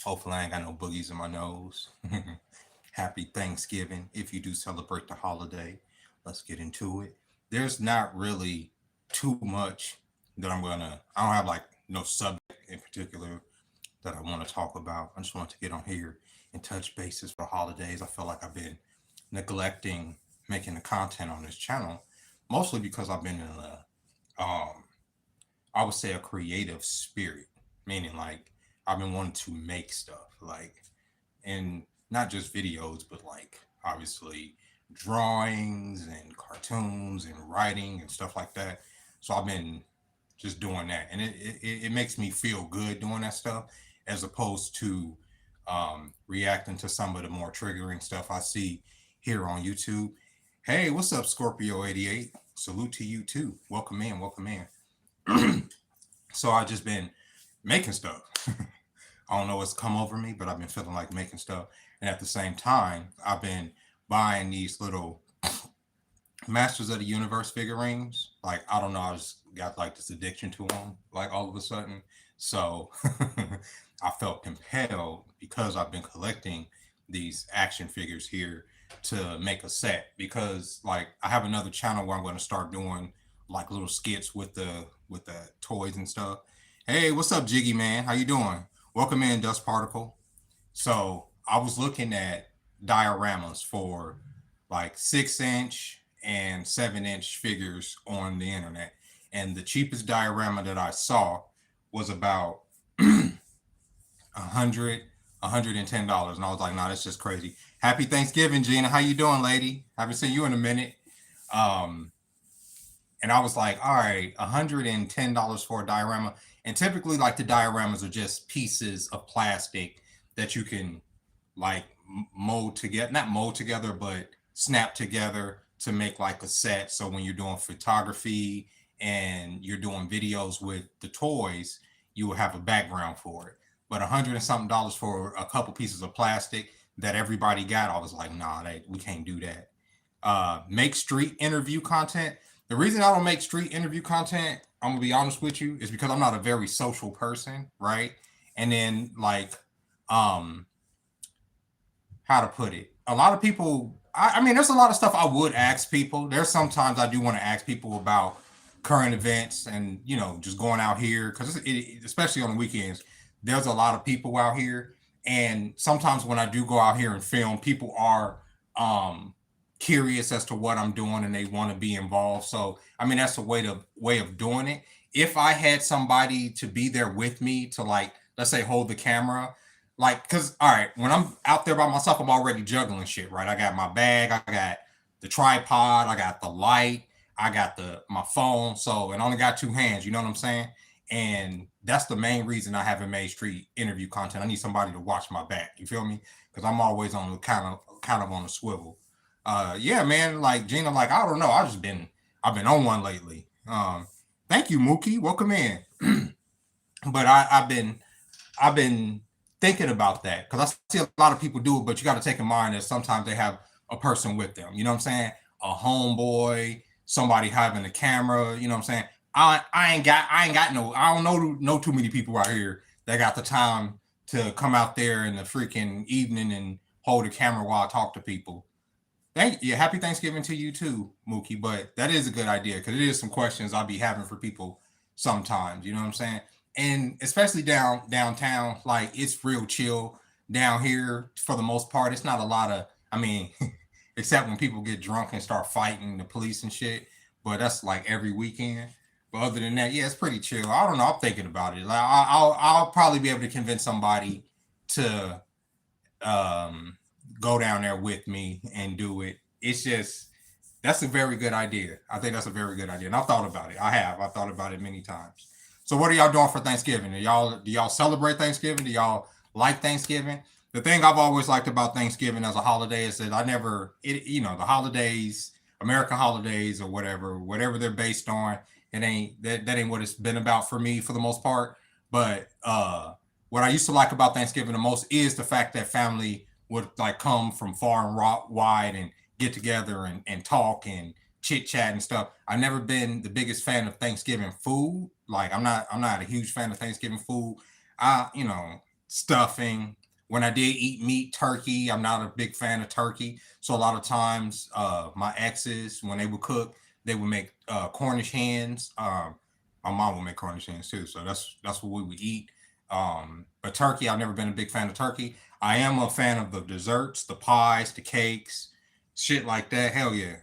Hopefully, I ain't got no boogies in my nose. Happy Thanksgiving. If you do celebrate the holiday, let's get into it. There's not really too much that I don't have like no subject in particular that I want to talk about. I just want to get on here and touch bases for holidays. I feel like I've been neglecting making the content on this channel, mostly because I've been in I would say a creative spirit, meaning like I've been wanting to make stuff, like, and not just videos, but like obviously drawings and cartoons and writing and stuff like that. So I've been just doing that, and it makes me feel good doing that stuff as opposed to reacting to some of the more triggering stuff I see here on YouTube. Hey, what's up, Scorpio 88? Salute to you too. Welcome in, welcome in. So I just been making stuff. I don't know what's come over me, but I've been feeling like making stuff. And at the same time, I've been buying these little Masters of the Universe figurines. Like, I don't know, I just got like this addiction to them, like all of a sudden. So I felt compelled because I've been collecting these action figures here to make a set because like I have another channel where I'm going to start doing like little skits with the toys and stuff. Hey, what's up, Jiggy man? How you doing? Welcome in, Dust Particle. So I was looking at dioramas for like 6 inch and 7 inch figures on the internet. And the cheapest diorama that I saw was about $110. And I was like, nah, that's just crazy. Happy Thanksgiving, Gina. How you doing, lady? Haven't seen you in a minute. Um, and I was like, all right, $110 for a diorama. And typically, like the dioramas are just pieces of plastic that you can like mold together, not mold together, but snap together to make like a set. So when you're doing photography and you're doing videos with the toys, you will have a background for it. But $100 and something for a couple pieces of plastic that everybody got, I was like, nah, we can't do that. Make street interview content. The reason I don't make street interview content, I'm gonna be honest with you, is because I'm not a very social person, right? And then like, um, how to put it, a lot of people. I mean, there's a lot of stuff I would ask people. There's sometimes I do want to ask people about current events and just going out here because especially on the weekends, there's a lot of people out here, and sometimes when I do go out here and film, people are um curious as to what I'm doing and they want to be involved. So I mean that's a way of doing it. If I had somebody to be there with me to like let's say hold the camera, like because all right, when I'm out there by myself, I'm already juggling shit, right? I got my bag, I got the tripod, I got the light, I got the my phone, so and I only got two hands, you know what I'm saying? And that's the main reason I haven't made street interview content. I need somebody to watch my back. You feel me? Because I'm always on the kind of on the swivel. Yeah, man. Like Gina, like I don't know. I've been on one lately. Thank you, Mookie. Welcome in. But I've been thinking about that because I see a lot of people do it, but you got to take in mind that sometimes they have a person with them. You know what I'm saying? A homeboy, somebody having a camera. You know what I'm saying? I ain't got no I don't know too many people out here that got the time to come out there in the freaking evening and hold a camera while I talk to people. Thank you. Happy Thanksgiving to you too, Mookie. But that is a good idea because it is some questions I'll be having for people sometimes. You know what I'm saying? And especially downtown, like it's real chill down here for the most part. It's not a lot of. I mean, except when people get drunk and start fighting the police and shit. But that's like every weekend. But other than that, yeah, it's pretty chill. I don't know. I'm thinking about it. Like I'll probably be able to convince somebody to um, go down there with me and do it. It's just that's a very good idea. I think that's a very good idea, and I've thought about it. I thought about it many times. So, what are y'all doing for Thanksgiving? Do y'all celebrate Thanksgiving? Do y'all like Thanksgiving? The thing I've always liked about Thanksgiving as a holiday is that I never, the holidays, American holidays or whatever they're based on, that ain't what it's been about for me for the most part. But what I used to like about Thanksgiving the most is the fact that family would like come from far and wide and get together and talk and chit chat and stuff. I've never been the biggest fan of Thanksgiving food. Like I'm not a huge fan of Thanksgiving food. I stuffing. When I did eat meat, turkey, I'm not a big fan of turkey. So a lot of times, my exes, when they would cook, they would make Cornish hens. My mom would make Cornish hens too, so that's what we would eat. But turkey, I've never been a big fan of turkey. I am a fan of the desserts, the pies, the cakes, shit like that. Hell yeah.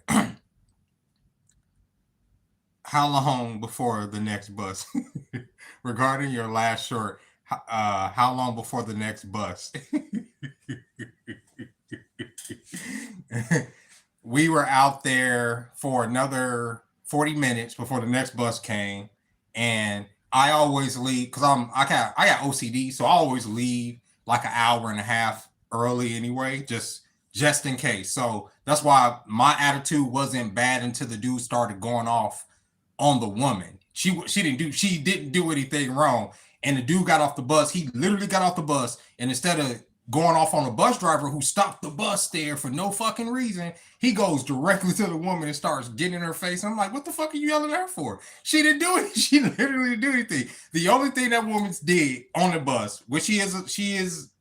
How long before the next bus? Regarding your last short, how long before the next bus? We were out there for another 40 minutes before the next bus came, and I always leave because I got OCD, so I always leave like an hour and a half early anyway, just in case. So that's why my attitude wasn't bad until the dude started going off on the woman. She didn't do anything wrong. And the dude got off the bus. He literally got off the bus, and instead of going off on the bus driver who stopped the bus there for no fucking reason, he goes directly to the woman and starts getting in her face. I'm like, what the fuck are you yelling at her for? She didn't do it. She literally didn't do anything. The only thing that woman did on the bus, which she is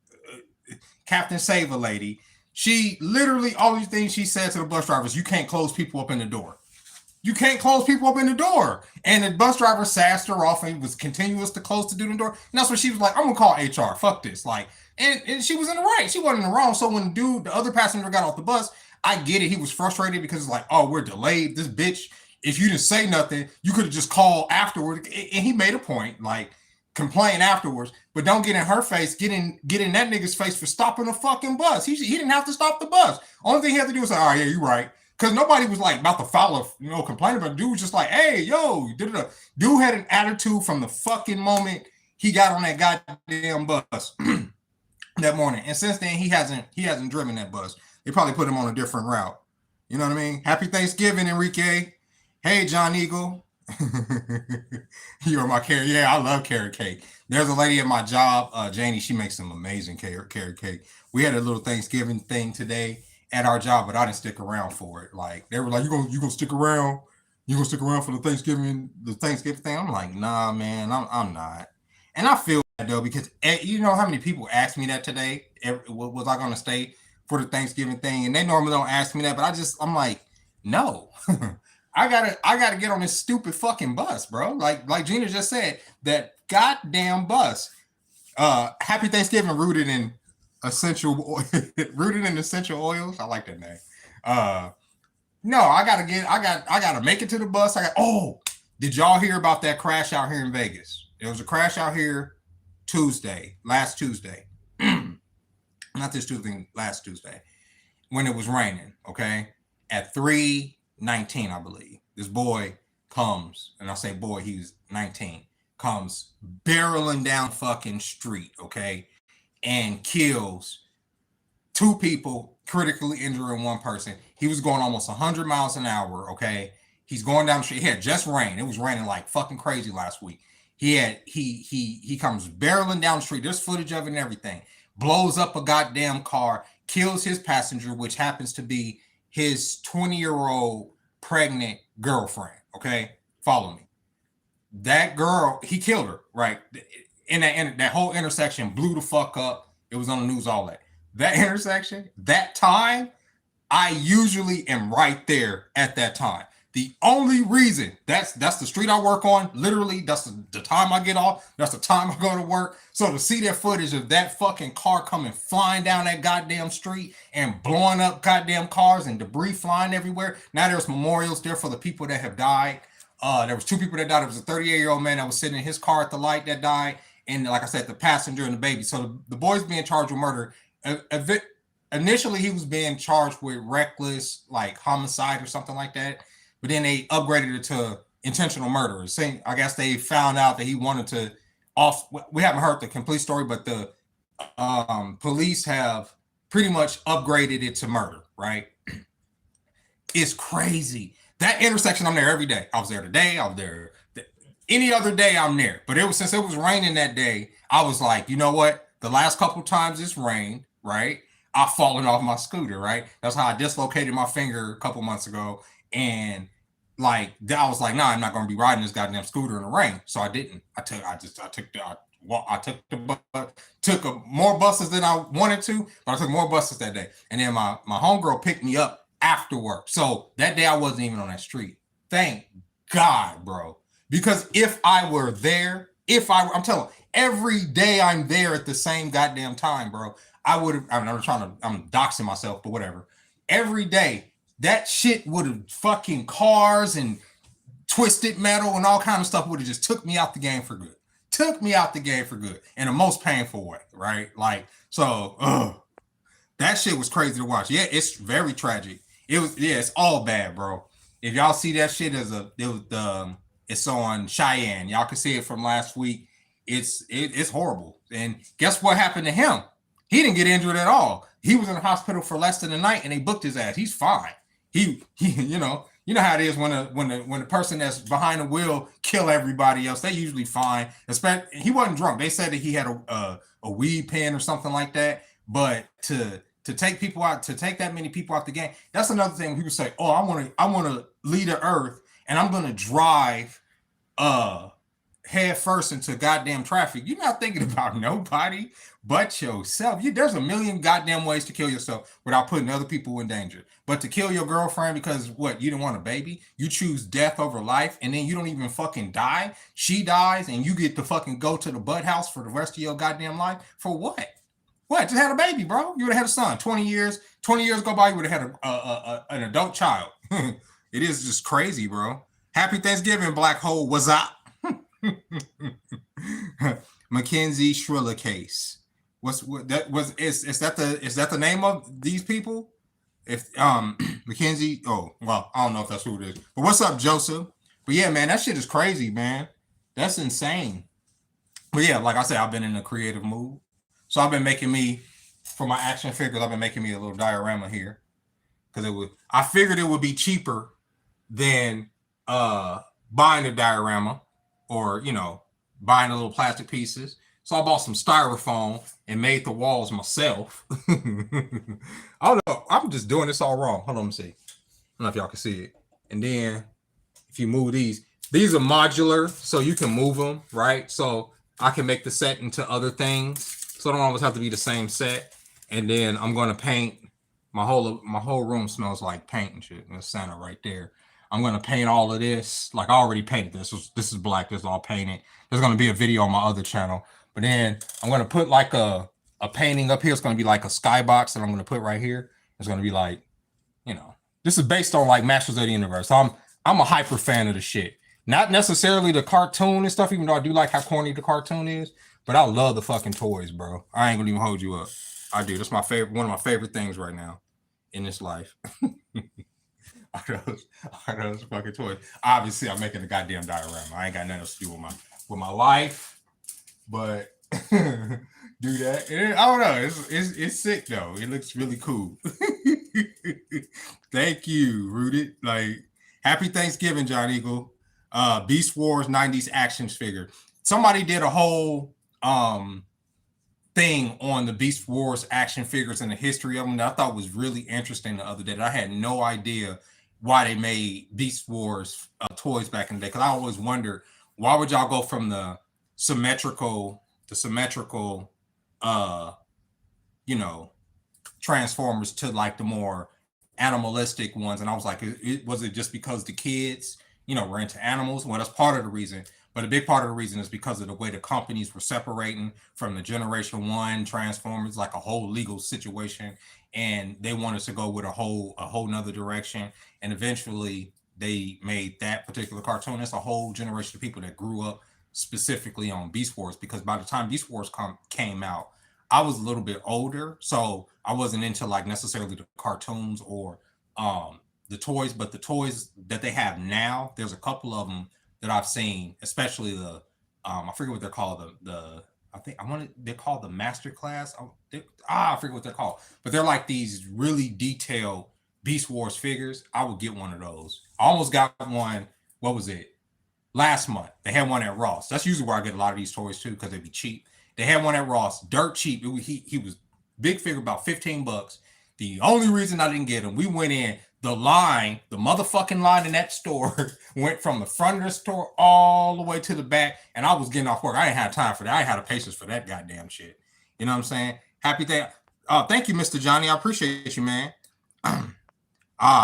Captain Save a Lady. She literally all these things she said to the bus drivers, you can't close people up in the door. You can't close people up in the door. And the bus driver sassed her off and was continuous to close the dude in the door. And that's when she was like, I'm gonna call HR. Fuck this. Like, and she was in the right. She wasn't in the wrong. So when the other passenger got off the bus, I get it. He was frustrated because it's like, oh, we're delayed. This bitch, if you didn't say nothing, you could have just called afterward. And he made a point, like, complain afterwards, but don't get in her face, get in that nigga's face for stopping the fucking bus. He didn't have to stop the bus. Only thing he had to do was say, oh yeah, you're right. Because nobody was like about to file complain about it. Dude was just like, hey, yo, dude had an attitude from the fucking moment he got on that goddamn bus that morning. And since then, he hasn't driven that bus. They probably put him on a different route. You know what I mean? Happy Thanksgiving, Enrique. Hey, John Eagle. You're my carrot. Yeah, I love carrot cake. There's a lady at my job, Janie. She makes some amazing carrot cake. We had a little Thanksgiving thing today at our job, but I didn't stick around for it. Like they were like, you gonna stick around? You gonna stick around for the Thanksgiving thing? I'm like, nah, man, I'm not. And I feel that though because you know how many people asked me that today? Was I gonna stay for the Thanksgiving thing? And they normally don't ask me that, but I'm like, no. I gotta get on this stupid fucking bus, bro. Like Gina just said, that goddamn bus. Happy Thanksgiving rooted in essential oils. I like that name. No, I gotta make it to the bus. Did y'all hear about that crash out here in Vegas? There was a crash out here last Tuesday. Not this Tuesday, last Tuesday, when it was raining, okay? At 3:19, I believe. This boy comes, and I say boy, he's 19, comes barreling down fucking street, okay? And kills two people, critically injuring one person. He was going almost 100 miles an hour, okay? He's going down the street. It had just rained. It was raining like fucking crazy last week. He comes barreling down the street. There's footage of it and everything. Blows up a goddamn car, kills his passenger, which happens to be his 20-year-old pregnant girlfriend, okay? Follow me. That girl, he killed her, right? In that whole intersection blew the fuck up. It was on the news, all that. That intersection, that time, I usually am right there at that time. The only reason that's the street I work on. Literally, that's the time I get off. That's the time I go to work. So to see that footage of that fucking car coming flying down that goddamn street and blowing up goddamn cars and debris flying everywhere. Now there's memorials there for the people that have died. There was two people that died. There was a 38-year-old man that was sitting in his car at the light that died. And like I said, the passenger and the baby. So the boy's being charged with murder. Initially, he was being charged with reckless, like homicide or something like that. But then they upgraded it to intentional murder. I guess they found out that he wanted to we haven't heard the complete story, but the police have pretty much upgraded it to murder, right? It's crazy. That intersection, I'm there every day. I was there today. I was there any other day. I'm there. But since it was raining that day, I was like, you know what? The last couple times it's rained, right? I've fallen off my scooter, right? That's how I dislocated my finger a couple months ago. And like I was like, nah, I'm not gonna be riding this goddamn scooter in the rain. So I didn't. I well, I took the bus, more buses than I wanted to, but I took more buses that day. And then my homegirl picked me up after work. So that day I wasn't even on that street. Thank God, bro. Because if I were there, I'm telling you, every day I'm there at the same goddamn time, bro, I would have, I'm doxing myself, but whatever. Every day, that shit would have fucking cars and twisted metal and all kind of stuff would have just took me out the game for good. Took me out the game for good in the most painful way, right? Like, so, that shit was crazy to watch. Yeah, it's very tragic. It's all bad, bro. If y'all see that shit it's on Cheyenne. Y'all can see it from last week. It's horrible. And guess what happened to him? He didn't get injured at all. He was in the hospital for less than a night, and they booked his ass. He's fine. He you know how it is when the person that's behind the wheel kill everybody else. They usually fine. He wasn't drunk. They said that he had a weed pen or something like that. But to take people out, to take that many people out the game, that's another thing. People say, "Oh, I want to lead the earth, and I'm gonna drive head first into goddamn traffic." You're not thinking about nobody but yourself. There's a million goddamn ways to kill yourself without putting other people in danger. But to kill your girlfriend because what, you didn't want a baby, you choose death over life, and then you don't even fucking die. She dies, and you get to fucking go to the butt house for the rest of your goddamn life for what? What? Just had a baby, bro. You would have had a son. 20 years go by, you would have had an adult child. It is just crazy, bro. Happy Thanksgiving, Black Hole. What's up? Mackenzie Shriller case. Is that the name of these people? If Mackenzie, oh well, I don't know if that's who it is. But what's up, Joseph? But yeah, man, that shit is crazy, man. That's insane. But yeah, like I said, I've been in a creative mood. So I've been making me, for my action figures, I've been making me a little diorama here. Because I figured it would be cheaper than buying a diorama or, buying the little plastic pieces. So I bought some styrofoam and made the walls myself. I don't know. I'm just doing this all wrong. Hold on, let me see. I don't know if y'all can see it. And then if you move these are modular, so you can move them, right? So I can make the set into other things. So it don't always have to be the same set. And then I'm going to paint. My whole room smells like paint and shit. In the center right there. I'm going to paint all of this. Like I already painted this. This is black. This is all painted. There's going to be a video on my other channel. But then I'm going to put like a painting up here. It's going to be like a skybox that I'm going to put right here. It's going to be like, this is based on like Masters of the Universe. So I'm a hyper fan of the shit. Not necessarily the cartoon and stuff, even though I do like how corny the cartoon is. But I love the fucking toys, bro. I ain't going to even hold you up. I do. That's one of my favorite things right now in this life. Are those fucking toys. Obviously, I'm making a goddamn diorama. I ain't got nothing else to do with my life, but do that. And I don't know. It's sick though. It looks really cool. Thank you, Rooted. Like, happy Thanksgiving, John Eagle. Beast Wars 90s action figure. Somebody did a whole thing on the Beast Wars action figures and the history of them that I thought was really interesting the other day. That I had no idea why they made Beast Wars toys back in the day. Because I always wondered, why would y'all go from the symmetrical Transformers to like the more animalistic ones? And I was like, was it just because the kids, were into animals? Well, that's part of the reason. But a big part of the reason is because of the way the companies were separating from the Generation 1 Transformers, like a whole legal situation. And they wanted to go with a whole nother direction. And eventually they made that particular cartoon. That's a whole generation of people that grew up specifically on Beast Wars, because by the time Beast Wars came out, I was a little bit older. So I wasn't into like necessarily the cartoons or the toys, but the toys that they have now, there's a couple of them that I've seen, especially the I forget what they're called, they're called the Master Class. I forget what they're called, but they're like these really detailed Beast Wars figures. I would get one of those. I almost got one. What was it? Last month they had one at Ross. That's usually where I get a lot of these toys too, because they'd be cheap. They had one at Ross, dirt cheap. He was big figure, about $15. The only reason I didn't get him, we went in the motherfucking line in that store went from the front of the store all the way to the back, and I was getting off work. I ain't had time for that. I ain't had the patience for that goddamn shit. You know what I'm saying? Happy day. Thank you, Mr. Johnny. I appreciate you, man.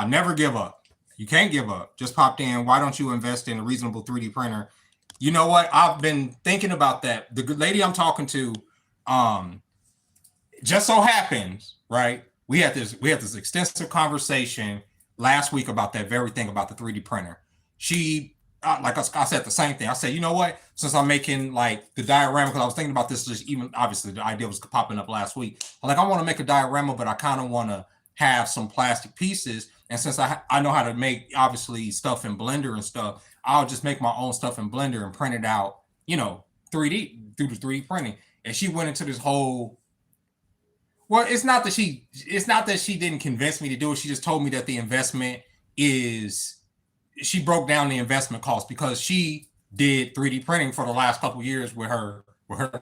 Never give up. You can't give up. Just popped in. Why don't you invest in a reasonable 3D printer? You know what? I've been thinking about that. The good lady I'm talking to, just so happens, right? We had this extensive conversation last week about that very thing about the 3D printer. She, like I said, the same thing. I said, you know what? Since I'm making like the diorama, because I was thinking about this, just even obviously the idea was popping up last week. I'm like, I want to make a diorama, but I kind of want to have some plastic pieces. And since I know how to make obviously stuff in Blender and stuff, I'll just make my own stuff in Blender and print it out, 3D through the 3D printing. And she went into this whole. Well, it's not that she didn't convince me to do it. She just told me that the investment is. She broke down the investment cost because she did 3D printing for the last couple of years with her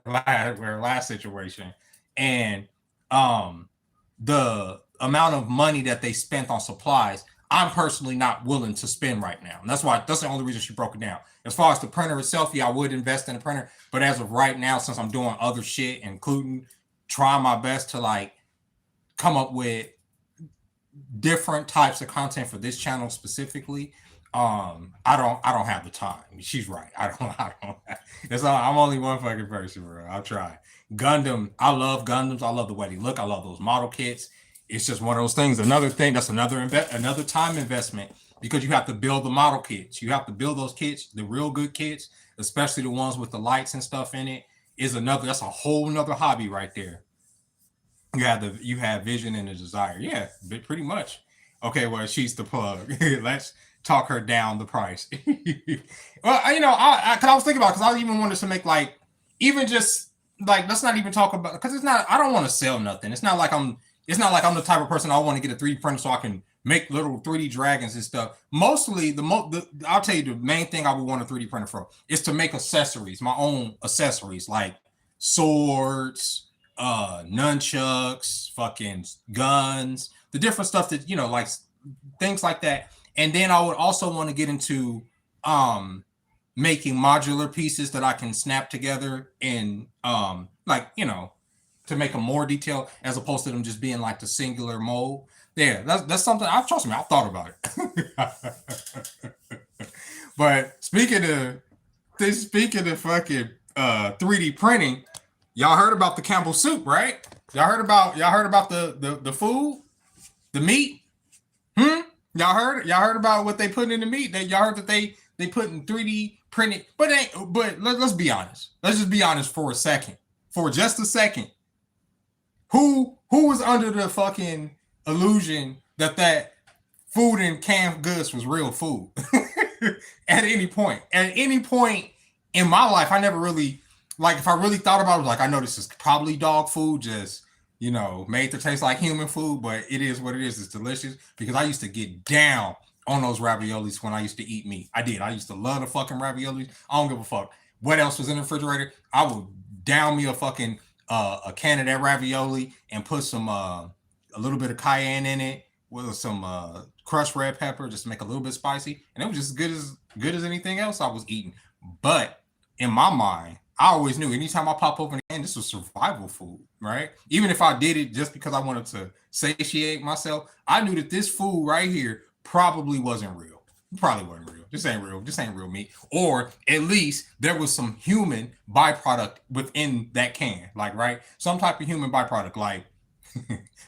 last situation, and the amount of money that they spent on supplies, I'm personally not willing to spend right now. And that's the only reason she broke it down. As far as the printer itself, yeah, I would invest in a printer. But as of right now, since I'm doing other shit, including trying my best to like come up with different types of content for this channel specifically, I don't have the time. She's right. I don't. That's all. I'm only one fucking person, bro. I'll try. Gundam. I love Gundams. I love the way they look. I love those model kits. It's just one of those things. Another thing that's another time investment because you have to build the model kits. You have to build those kits, the real good kits, especially the ones with the lights and stuff in it. That's a whole nother hobby right there. You have vision and a desire. Yeah, pretty much. Okay, well, she's the plug. Let's talk her down the price. Well, I was thinking about it because I even wanted to make like even just like let's not even talk about because it's not. I don't want to sell nothing. It's not like I'm the type of person I want to get a 3D printer so I can make little 3D dragons and stuff. Mostly I'll tell you the main thing I would want a 3D printer for is to make accessories, my own accessories like swords, nunchucks, fucking guns, the different stuff that like things like that. And then I would also want to get into making modular pieces that I can snap together and to make them more detailed as opposed to them just being like the singular mold. Yeah, that's something I've thought about it. But speaking of fucking 3D printing, y'all heard about the Campbell soup, right? Y'all heard about the food, the meat? Y'all heard about what they put in the meat? Y'all heard that they put in 3D printed, but let's be honest. Let's just be honest for just a second. Who was under the fucking illusion that food in canned goods was real food? At any point in my life, I never really if I really thought about it, I know this is probably dog food, just made to taste like human food, but it is what it is. It's delicious because I used to get down on those raviolis when I used to eat meat. I did. I used to love the fucking raviolis. I don't give a fuck what else was in the refrigerator. I would down me a fucking a can of that ravioli and put some a little bit of cayenne in it with some crushed red pepper just to make a little bit spicy, and it was just good as anything else I was eating. But in my mind, I always knew anytime I pop open again, this was survival food, right? Even if I did it just because I wanted to satiate myself, I knew that this food right here probably wasn't real. It probably wasn't real. This ain't real. This ain't real meat. Or at least there was some human byproduct within that can, right? Some type of human byproduct, like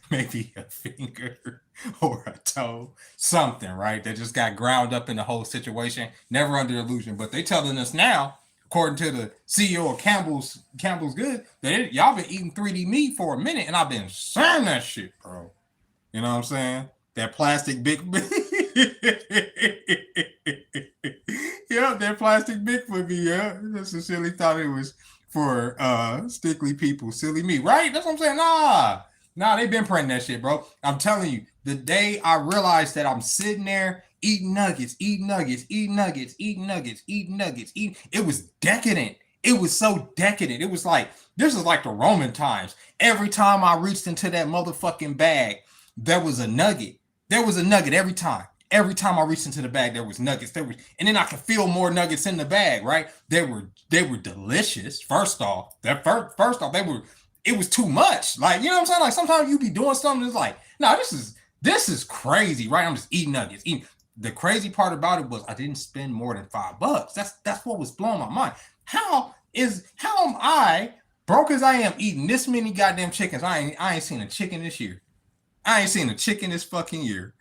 maybe a finger or a toe, something, right? That just got ground up in the whole situation. Never under illusion. But they telling us now, according to the CEO of Campbell's Good, that y'all been eating 3D meat for a minute, and I've been saying that shit, bro. You know what I'm saying? That plastic Bigfoot. Yeah, that plastic Bigfoot. Yeah, Cecily thought it was for stickly people, silly me, right? That's what I'm saying. Nah, they've been printing that shit, bro. I'm telling you, the day I realized that I'm sitting there eating nuggets, it was decadent. It was so decadent. It was like, this is like the Roman times. Every time I reached into that motherfucking bag, there was a nugget. There was a nugget every time. Every time I reached into the bag, there was nuggets. And then I could feel more nuggets in the bag. Right? They were delicious. First off, it was too much. Like, you know what I'm saying? Like, sometimes you be doing something that's like, no, this is crazy, right? I'm just eating nuggets. The crazy part about it was I didn't spend more than $5. That's what was blowing my mind. How am I, broke as I am, eating this many goddamn chickens? I ain't seen a chicken this year. I ain't seen a chicken this fucking year.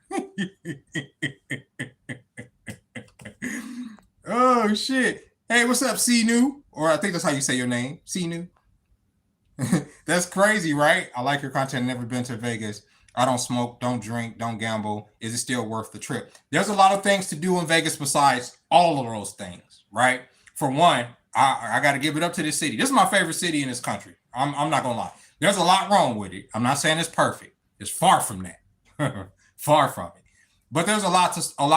Oh shit. Hey, what's up, C New? Or I think that's how you say your name, C New. That's crazy, right? I like your content. Never been to Vegas. I don't smoke, don't drink, don't gamble. Is it still worth the trip? There's a lot of things to do in Vegas besides all of those things, right? For one, I got to give it up to this city. This is my favorite city in this country. I'm not gonna lie. There's a lot wrong with it. I'm not saying it's perfect. It's far from that. Far from it. But there's a lot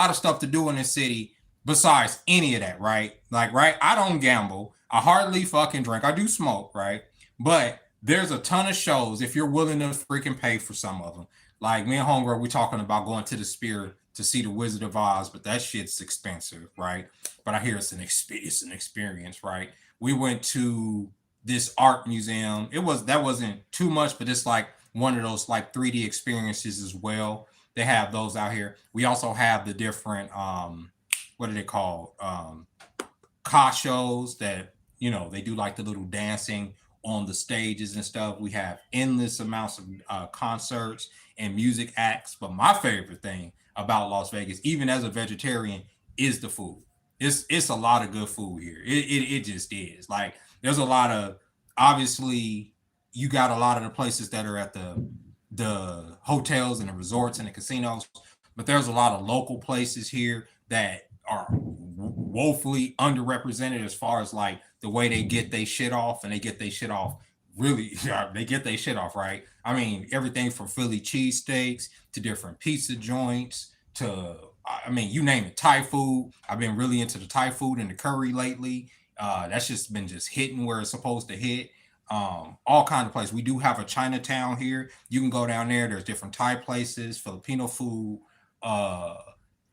of stuff to do in this city besides any of that, right? Like, right? I don't gamble. I hardly fucking drink. I do smoke, right? But there's a ton of shows if you're willing to freaking pay for some of them. Like me and Homegirl, we talking about going to the Spirit to see the Wizard of Oz, but that shit's expensive, right? But I hear it's an experience, right? We went to this art museum. That wasn't too much, but it's like one of those like 3D experiences as well. They have those out here. We also have the different what are they called? Ka shows that, they do like the little dancing on the stages and stuff. We have endless amounts of concerts and music acts. But my favorite thing about Las Vegas, even as a vegetarian, is the food. It's a lot of good food here. It just is. Like, there's a lot of, obviously, you got a lot of the places that are at the hotels and the resorts and the casinos, but there's a lot of local places here that are woefully underrepresented as far as like the way they get their shit off, and they get their shit off really. They get their shit off, right? I mean, everything from Philly cheesesteaks to different pizza joints to, I mean, you name it, Thai food. I've been really into the Thai food and the curry lately. That's just been just hitting where it's supposed to hit. All kind of places. We do have a Chinatown here. You can go down there. There's different Thai places, Filipino food, uh,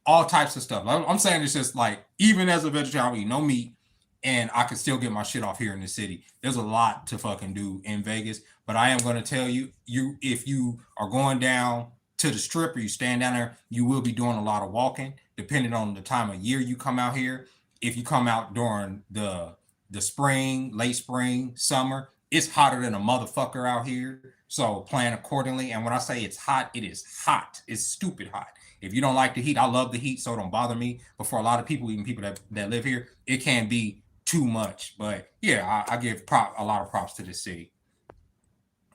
all types of stuff. I'm saying it's just like, even as a vegetarian, I eat no meat, and I can still get my shit off here in the city. There's a lot to fucking do in Vegas, but I am going to tell you, if you are going down to the strip or you stand down there, you will be doing a lot of walking, depending on the time of year you come out here. If you come out during the spring, late spring, summer, it's hotter than a motherfucker out here. So plan accordingly. And when I say it's hot, it is hot. It's stupid hot. If you don't like the heat, I love the heat, so it don't bother me. But for a lot of people, even people that live here, it can be too much. But yeah, I give a lot of props to the city.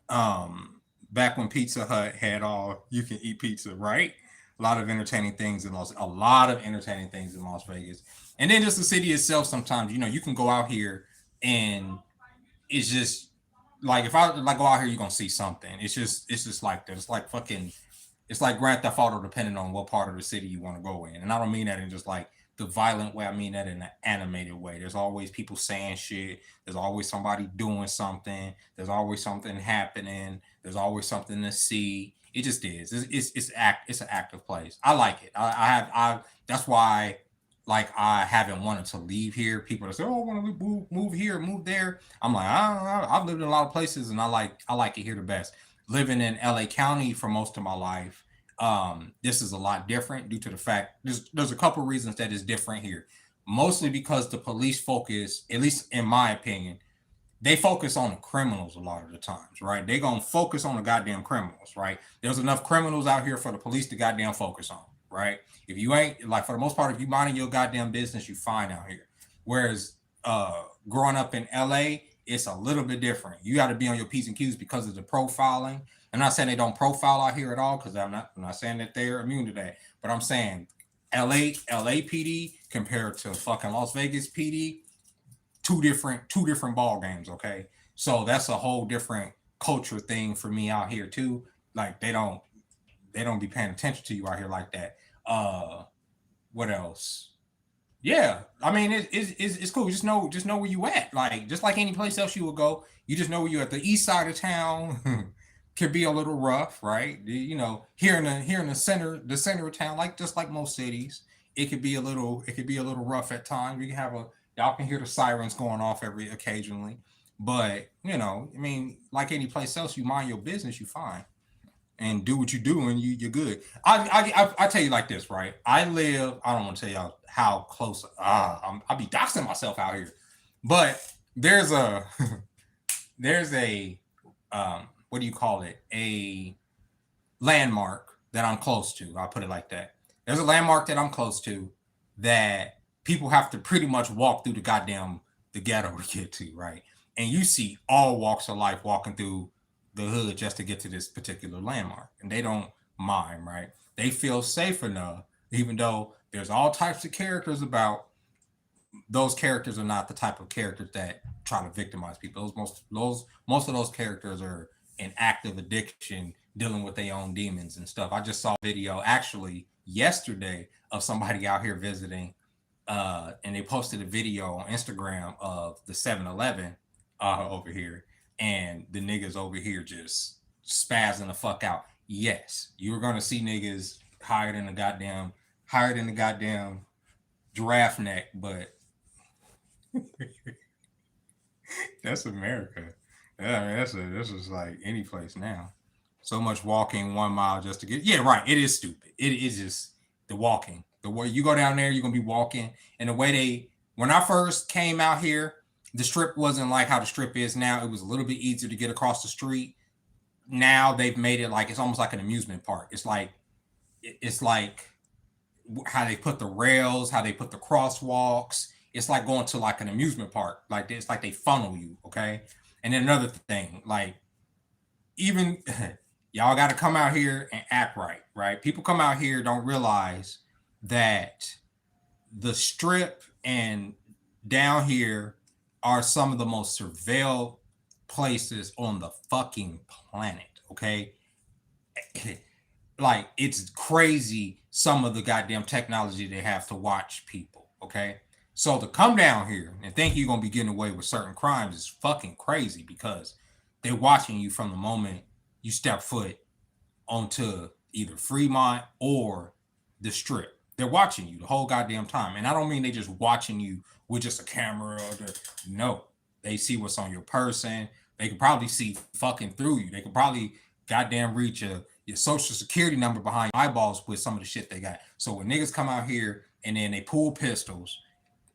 Back when Pizza Hut had all you can eat pizza, right? A lot of entertaining things in Las Vegas. And then just the city itself, sometimes, you can go out here and it's just like, if I like go out here, you're gonna see something. It's just like that. It's like fucking, it's like Grand Theft Auto, depending on what part of the city you want to go in. And I don't mean that in just like the violent way. I mean that in an animated way. There's always people saying shit. There's always somebody doing something. There's always something happening. There's always something to see. It just is. It's an active place. I like it. That's why, like, I haven't wanted to leave here. People that say, "Oh, I want to move here, move there." I'm like, I've lived in a lot of places, and I like it here the best. Living in LA County for most of my life, this is a lot different due to the fact there's a couple reasons that is different here. Mostly because the police focus, at least in my opinion, they focus on the criminals a lot of the times, right? They gonna focus on the goddamn criminals, right? There's enough criminals out here for the police to goddamn focus on, right? If you ain't, like, for the most part, if you minding your goddamn business, you fine out here. Whereas growing up in LA, it's a little bit different. You got to be on your P's and Q's because of the profiling. I'm not saying they don't profile out here at all, because I'm not saying that they're immune to that. But I'm saying LAPD compared to fucking Las Vegas PD, two different ball games. Okay, so that's a whole different culture thing for me out here too. Like, they don't be paying attention to you out here like that. What else? Yeah, I mean, it's cool. Just know where you at. Like, just like any place else you would go, you just know where you at. The east side of town could be a little rough, right? You know, here in the center of town, like just like most cities, it could be a little rough at times. You can have a y'all can hear the sirens going off every occasionally, but you know, I mean, like any place else, you mind your business, you fine, and do what you do, and you're good. I tell you like this, right? I live. I don't want to tell y'all how close. I'll be doxing myself out here, but there's a there's a what do you call it? A landmark that I'm close to. I'll put it like that. There's a landmark that I'm close to that people have to pretty much walk through the ghetto to get to, right? And you see all walks of life walking through the hood just to get to this particular landmark. And they don't mind, right? They feel safe enough, even though there's all types of characters about those characters are not the type of characters that try to victimize people. Most of those characters are in active addiction, dealing with their own demons and stuff. I just saw a video actually yesterday of somebody out here visiting, and they posted a video on Instagram of the 7-Eleven over here, and the niggas over here just spazzing the fuck out. Yes, you were gonna see niggas hired in the goddamn giraffe neck, but that's America. Yeah, I mean, this is like any place now. So much walking 1 mile just to get. Yeah, right. It is stupid. It is just the walking. The way you go down there, you're gonna be walking. And the way when I first came out here, the strip wasn't like how the strip is now. It was a little bit easier to get across the street. Now they've made it like it's almost like an amusement park. It's like how they put the rails, how they put the crosswalks. It's like going to like an amusement park. Like it's like they funnel you, okay? And then another thing, like even y'all got to come out here and act right, right? People come out here don't realize that the strip and down here are some of the most surveilled places on the fucking planet, okay? Like it's crazy some of the goddamn technology they have to watch people, okay? So to come down here and think you're gonna be getting away with certain crimes is fucking crazy because they're watching you from the moment you step foot onto either Fremont or the strip. They're watching you the whole goddamn time. And I don't mean they just watching you with just a camera no. They see what's on your person. They can probably see fucking through you. They can probably goddamn reach your social security number behind your eyeballs with some of the shit they got. So when niggas come out here and then they pull pistols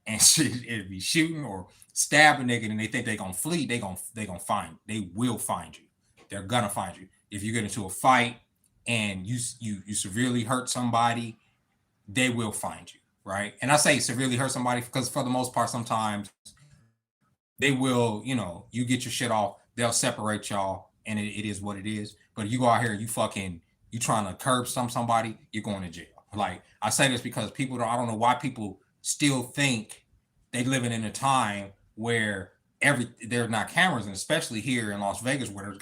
and shit, it'd be shooting or stab a nigga and they think they gonna flee, they will find you. They're gonna find you. If you get into a fight and you severely hurt somebody, they will find you, right? And I say severely hurt somebody because for the most part, sometimes they will, you get your shit off, they'll separate y'all, and it is what it is. But you go out here, you trying to curb somebody, you're going to jail. Like I say this because I don't know why people still think they living in a time where there's not cameras, and especially here in Las Vegas where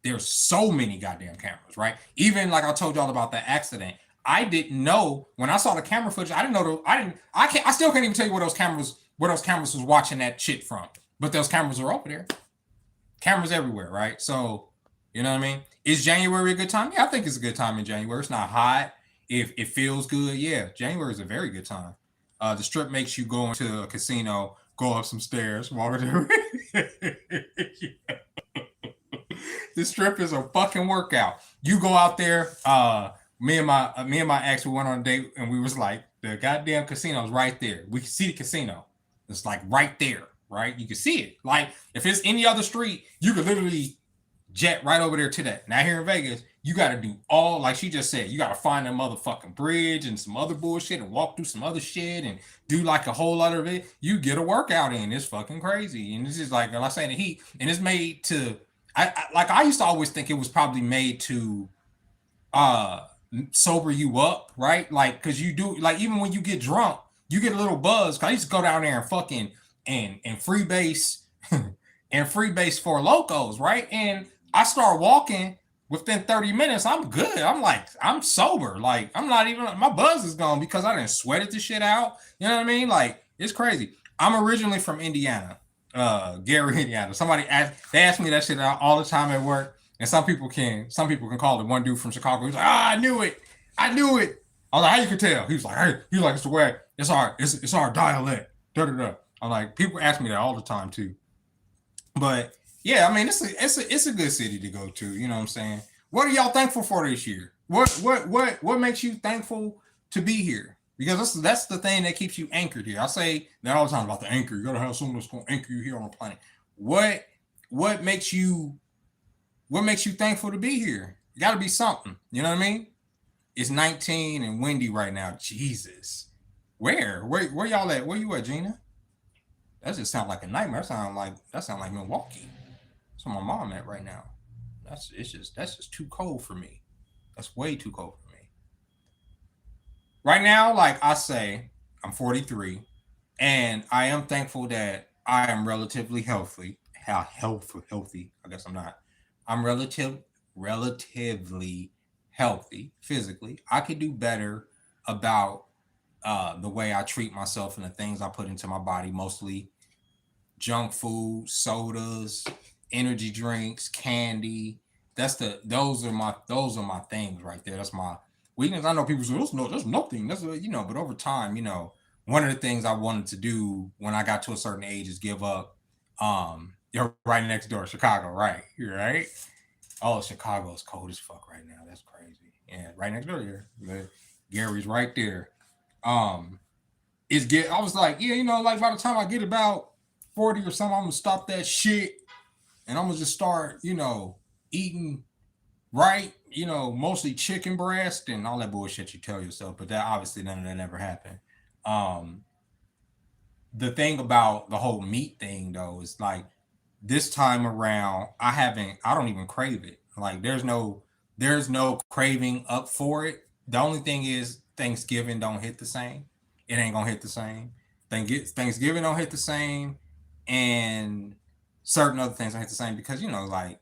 there's so many goddamn cameras, right? Even like I told y'all about that accident. I didn't know when I saw the camera footage. I didn't know. I still can't even tell you where those cameras was watching that shit from. But those cameras are over there. Cameras everywhere, right? So, you know what I mean? Is January a good time? Yeah, I think it's a good time in January. It's not hot. If it feels good, yeah, January is a very good time. The strip makes you go into a casino, go up some stairs, walk there. The strip is a fucking workout. You go out there. Me and my ex, we went on a date and we was like, the goddamn casino's right there. We can see the casino. It's like right there, right? You can see it. Like if it's any other street, you could literally jet right over there to that. Now here in Vegas, you got to do all, like she just said, you got to find that motherfucking bridge and some other bullshit and walk through some other shit and do like a whole lot of it. You get a workout in. It's fucking crazy. And this is like I say, the heat. And it's made to, I used to always think it was probably made to sober you up, right? Like, cause you do, like, even when you get drunk, you get a little buzz. Cause I used to go down there and fucking and freebase and freebase for locos, right? And I start walking within 30 minutes. I'm good. I'm like, I'm sober. Like, I'm not even, my buzz is gone because I didn't sweated the shit out. You know what I mean? Like, it's crazy. I'm originally from Indiana, Gary, Indiana. They asked me that shit all the time at work. And some people can call it. One dude from Chicago, he's like, I knew it. I knew it. I was like, how you could tell? He was like, hey, he's like, it's the way, it's our dialect. Da da da. I'm like, people ask me that all the time too. But yeah, I mean, it's a good city to go to. You know what I'm saying? What are y'all thankful for this year? What makes you thankful to be here? Because that's the thing that keeps you anchored here. I say that all the time about the anchor. You gotta have someone that's gonna anchor you here on the planet. What what makes you what makes you thankful to be here? It gotta be something. You know what I mean? It's 19 and windy right now. Jesus. Where y'all at? Where you at, Gina? That just sounds like a nightmare. That sound like Milwaukee. That's where my mom at right now. That's just too cold for me. That's way too cold for me. Right now, like I say, I'm 43, and I am thankful that I am relatively healthy. How healthy? I guess I'm not. I'm relatively healthy physically. I could do better about the way I treat myself and the things I put into my body, mostly junk food, sodas, energy drinks, candy. Those are my things right there. That's my weakness. I know people say there's nothing. But over time, one of the things I wanted to do when I got to a certain age is give up. You're right next door, Chicago, right? You're right. Oh, Chicago's cold as fuck right now. That's crazy. Yeah, right next door here. Gary's right there. Um, I was like, yeah, like by the time I get about 40 or something, I'm gonna stop that shit and I'm gonna just start, eating right, mostly chicken breast and all that bullshit you tell yourself. But that obviously none of that ever happened. Um, the thing about the whole meat thing though is like this time around, I don't even crave it. Like there's no craving up for it. The only thing is Thanksgiving don't hit the same. It ain't gonna hit the same. Thanksgiving don't hit the same, and certain other things don't hit the same because like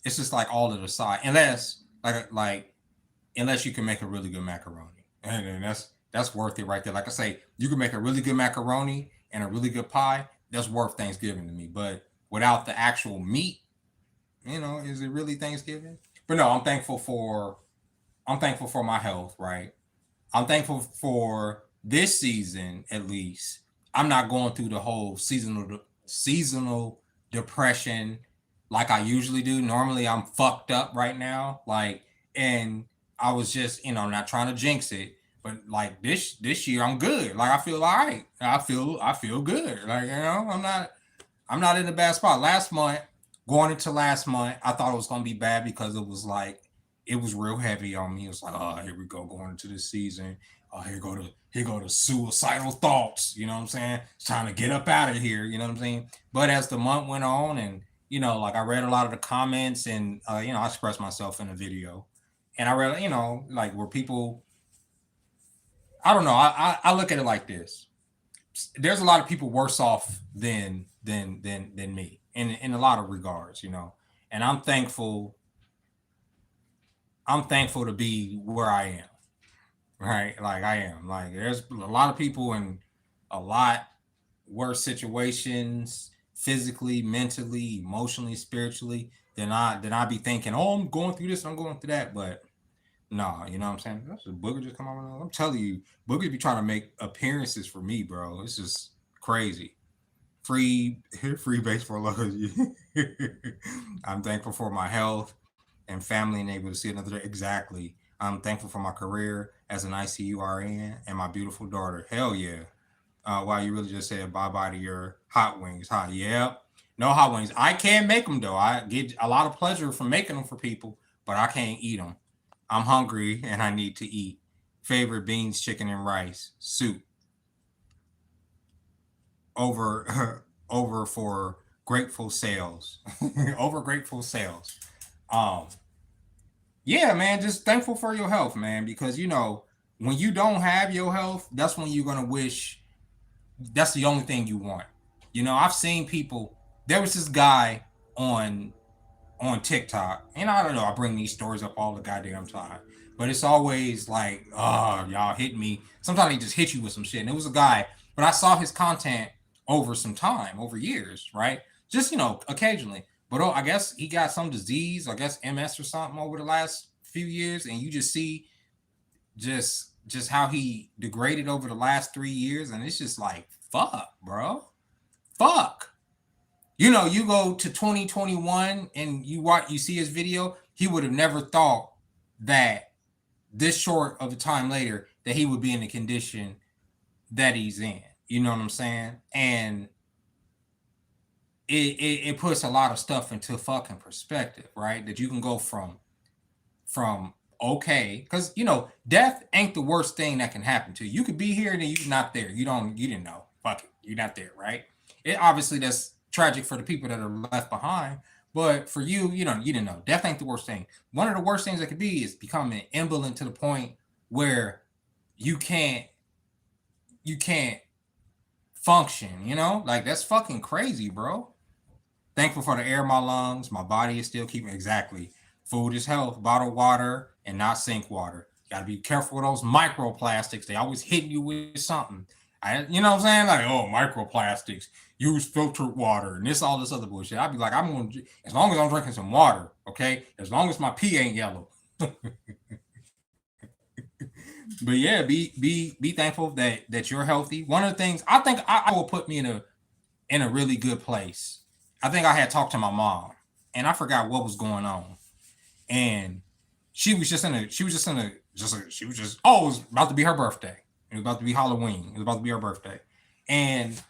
it's just like all of the side, unless you can make a really good macaroni, and then that's worth it right there. Like I say, you can make a really good macaroni and a really good pie. That's worth Thanksgiving to me. But without the actual meat, is it really Thanksgiving? But no, I'm thankful for my health, right? I'm thankful for this season at least. I'm not going through the whole seasonal depression like I usually do. Normally I'm fucked up right now. And I was just, not trying to jinx it, but like this year I'm good. Like I feel all right. I feel good. Like, I'm not in a bad spot. Going into last month, I thought it was gonna be bad because it was real heavy on me. It was like, oh, here we go, going into this season. Oh, here go the suicidal thoughts. You know what I'm saying? It's time to get up out of here. You know what I'm saying? But as the month went on, and like I read a lot of the comments, and I expressed myself in a video, and I read, like where people, I don't know, I look at it like this: there's a lot of people worse off than me in a lot of regards, and I'm thankful to be where I am, right? Like I am. Like there's a lot of people in a lot worse situations, physically, mentally, emotionally, spiritually, than I be thinking, oh, I'm going through this, I'm going through that. But no, you know what I'm saying? That's a Booger just come on. I'm telling you, Booger be trying to make appearances for me, bro. It's just crazy. Free free baseball lovers. I'm thankful for my health and family and able to see another day. Exactly. I'm thankful for my career as an ICU RN and my beautiful daughter. Hell yeah. Wow, you really just said bye bye to your hot wings, huh? Yep. No hot wings. I can make them though. I get a lot of pleasure from making them for people, but I can't eat them. I'm hungry and I need to eat. Favorite beans, chicken, and rice soup over over for grateful sales. Over grateful sales. Um, yeah, man, just thankful for your health, man, because when you don't have your health, that's when you're gonna wish that's the only thing you want. I've seen people. There was this guy on on TikTok, and I don't know. I bring these stories up all the goddamn time, but it's always like, oh, y'all hit me. Sometimes they just hit you with some shit. And it was a guy, but I saw his content over some time, over years, right? Just occasionally. But I guess he got some disease, I guess MS or something over the last few years, and you just see just how he degraded over the last 3 years, and it's just like fuck, bro, fuck. You go to 2021 and you see his video, he would have never thought that this short of a time later that he would be in the condition that he's in. You know what I'm saying? And it puts a lot of stuff into fucking perspective, right? That you can go from okay, because death ain't the worst thing that can happen to you. You could be here and then you're not there. You didn't know. Fuck it, you're not there, right? It obviously that's tragic for the people that are left behind, but for you, you didn't know. Death ain't the worst thing. One of the worst things that could be is becoming indolent to the point where you can't function. Like that's fucking crazy, bro. Thankful for the air in my lungs. My body is still keeping exactly. Food is health. Bottled water and not sink water. Got to be careful with those microplastics. They always hit you with something. You know what I'm saying? Like, oh, microplastics. Use filtered water and all this other bullshit. I'd be like, I'm going to, as long as I'm drinking some water, okay? As long as my pee ain't yellow. But yeah, be thankful that you're healthy. One of the things I think I will put me in a really good place. I think I had talked to my mom and I forgot what was going on. And she was just oh, it was about to be her birthday. It was about to be Halloween. It was about to be her birthday. And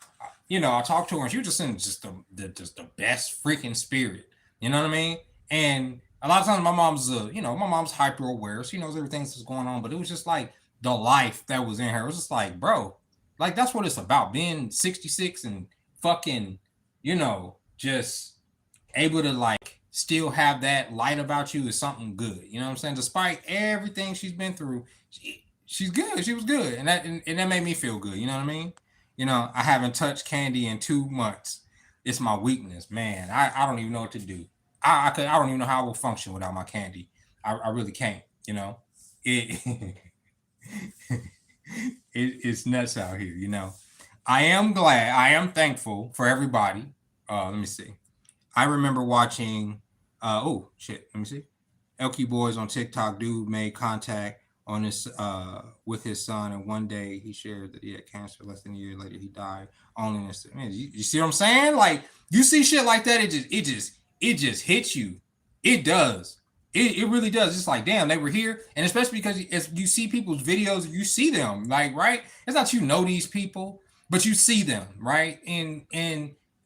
I talked to her and she was just in just the best freaking spirit. You know what I mean? And a lot of times my mom's hyper aware. She knows everything that's going on, but it was just like the life that was in her. It was just like, bro, like that's what it's about. Being 66 and fucking, just able to like still have that light about you is something good. You know what I'm saying? Despite everything she's been through, she's good. She was good. And that made me feel good. You know what I mean? I haven't touched candy in 2 months. It's my weakness, man. I don't even know what to do. I don't even know how I will function without my candy. I really can't. It it's nuts out here. I am glad. I am thankful for everybody. Let me see. I remember watching. Oh shit. Let me see. LQ Boys on TikTok. Dude made contact on his with his son, and one day he shared that he had cancer. Less than a year later, he died. Only man, you see what I'm saying? Like you see shit like that, it just hits you. It does. It really does. It's like, damn, they were here. And especially because as you see people's videos, you see them, like, right? It's not these people, but you see them, right? And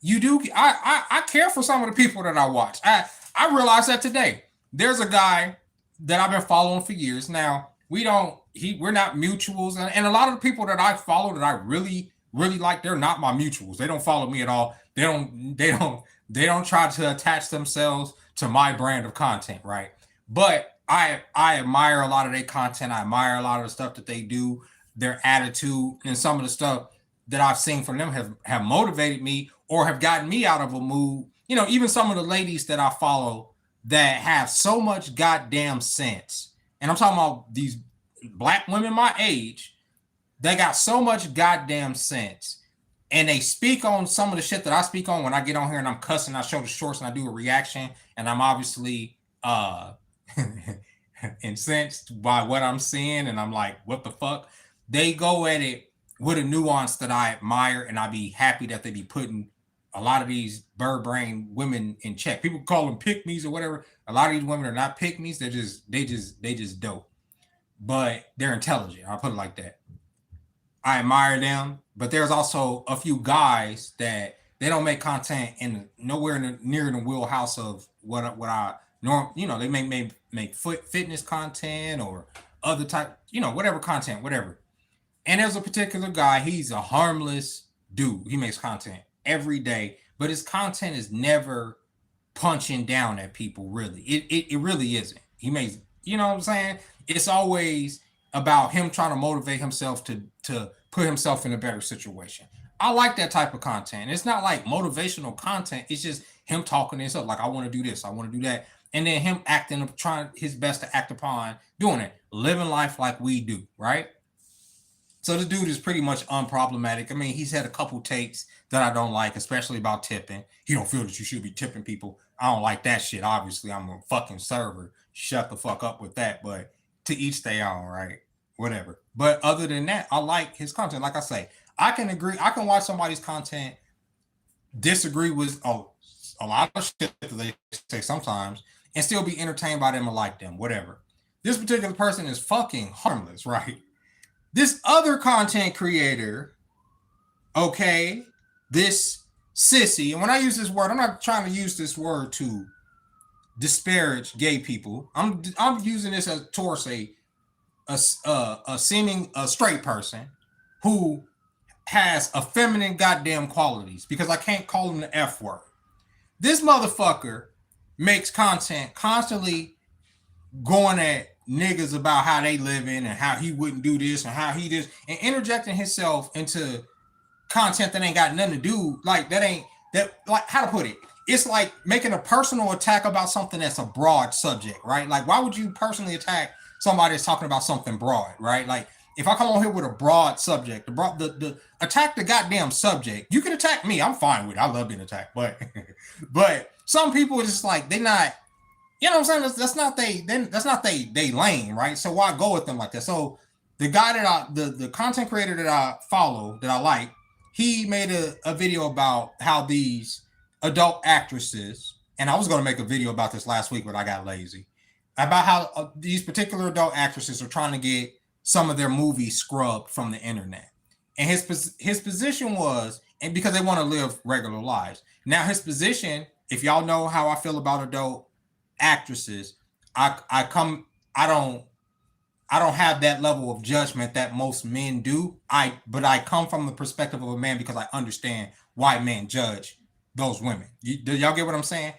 you do. I care for some of the people that I watch. I realized that today. There's a guy that I've been following for years. Now, we're not mutuals. And a lot of the people that I follow that I really, really like, they're not my mutuals. They don't follow me at all. They don't try to attach themselves to my brand of content, right? But I admire a lot of their content. I admire a lot of the stuff that they do, their attitude, and some of the stuff that I've seen from them have motivated me or have gotten me out of a mood. Even some of the ladies that I follow that have so much goddamn sense. And I'm talking about these black women my age, they got so much goddamn sense. And they speak on some of the shit that I speak on when I get on here and I'm cussing, I show the shorts and I do a reaction, and I'm obviously incensed by what I'm seeing, and I'm like, what the fuck? They go at it with a nuance that I admire, and I'd be happy that they be putting a lot of these bird brain women in check. People call them pick-me's or whatever. A lot of these women are not pick-me's. They just dope. But they're intelligent. I'll put it like that. I admire them, but there's also a few guys that they don't make content nowhere near the wheelhouse of what I they may make fitness content or other type, whatever content, whatever. And there's a particular guy, he's a harmless dude. He makes content every day, but his content is never punching down at people, really. It really isn't. He makes, what I'm saying? It's always about him trying to motivate himself to put himself in a better situation. I like that type of content. It's not like motivational content. It's just him talking to himself, like, I want to do this, I want to do that. And then him trying his best to act upon doing it, living life like we do, right? So this dude is pretty much unproblematic. I mean, he's had a couple takes that I don't like, especially about tipping. He don't feel that you should be tipping people. I don't like that shit. Obviously, I'm a fucking server. Shut the fuck up with that. But to each their own, right? Whatever. But other than that, I like his content. Like I say, I can agree. I can watch somebody's content, disagree with a lot of shit that they say sometimes, and still be entertained by them or like them, whatever. This particular person is fucking harmless, right? This other content creator, okay, this sissy, and when I use this word, I'm not trying to use this word to disparage gay people. I'm using this as towards a seeming a straight person who has a feminine goddamn qualities, because I can't call him the F word. This motherfucker makes content constantly going at niggas about how they living and how he wouldn't do this and how he did, and interjecting himself into content that ain't got nothing to do, like that ain't that, like, how to put it, it's like making a personal attack about something that's a broad subject, right? Like, why would you personally attack somebody that's talking about something broad, right? Like, if I come on here with a broad subject, the attack the goddamn subject. You can attack me, I'm fine with it. I love being attacked, but but some people are just like, they not, you know what I'm saying? That's not they lane, right? So why go with them like that? So the guy that the content creator that I follow, that I like, he made a video about how these adult actresses, and I was going to make a video about this last week, but I got lazy, about how these particular adult actresses are trying to get some of their movies scrubbed from the internet. And his position was, and because they want to live regular lives. Now his position, if y'all know how I feel about adult actresses, I don't have that level of judgment that most men do. But I come from the perspective of a man because I understand why men judge those women. Do y'all get what I'm saying?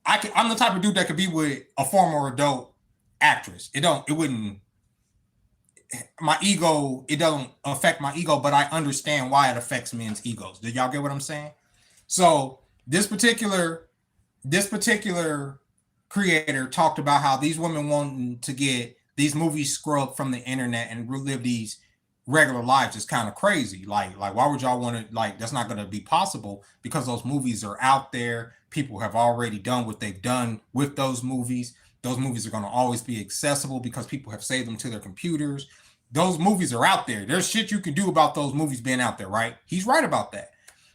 I'm the type of dude that could be with a former adult actress. It wouldn't affect my ego, but I understand why it affects men's egos. Do y'all get what I'm saying? So this particular creator talked about how these women wanting to get these movies scrubbed from the internet and relive these regular lives is kind of crazy. Like why would y'all want to, like, that's not going to be possible because those movies are out there. People have already done what they've done with those movies. Those movies are going to always be accessible because people have saved them to their computers. Those movies are out there. There's shit you can do about those movies being out there, right? He's right about that.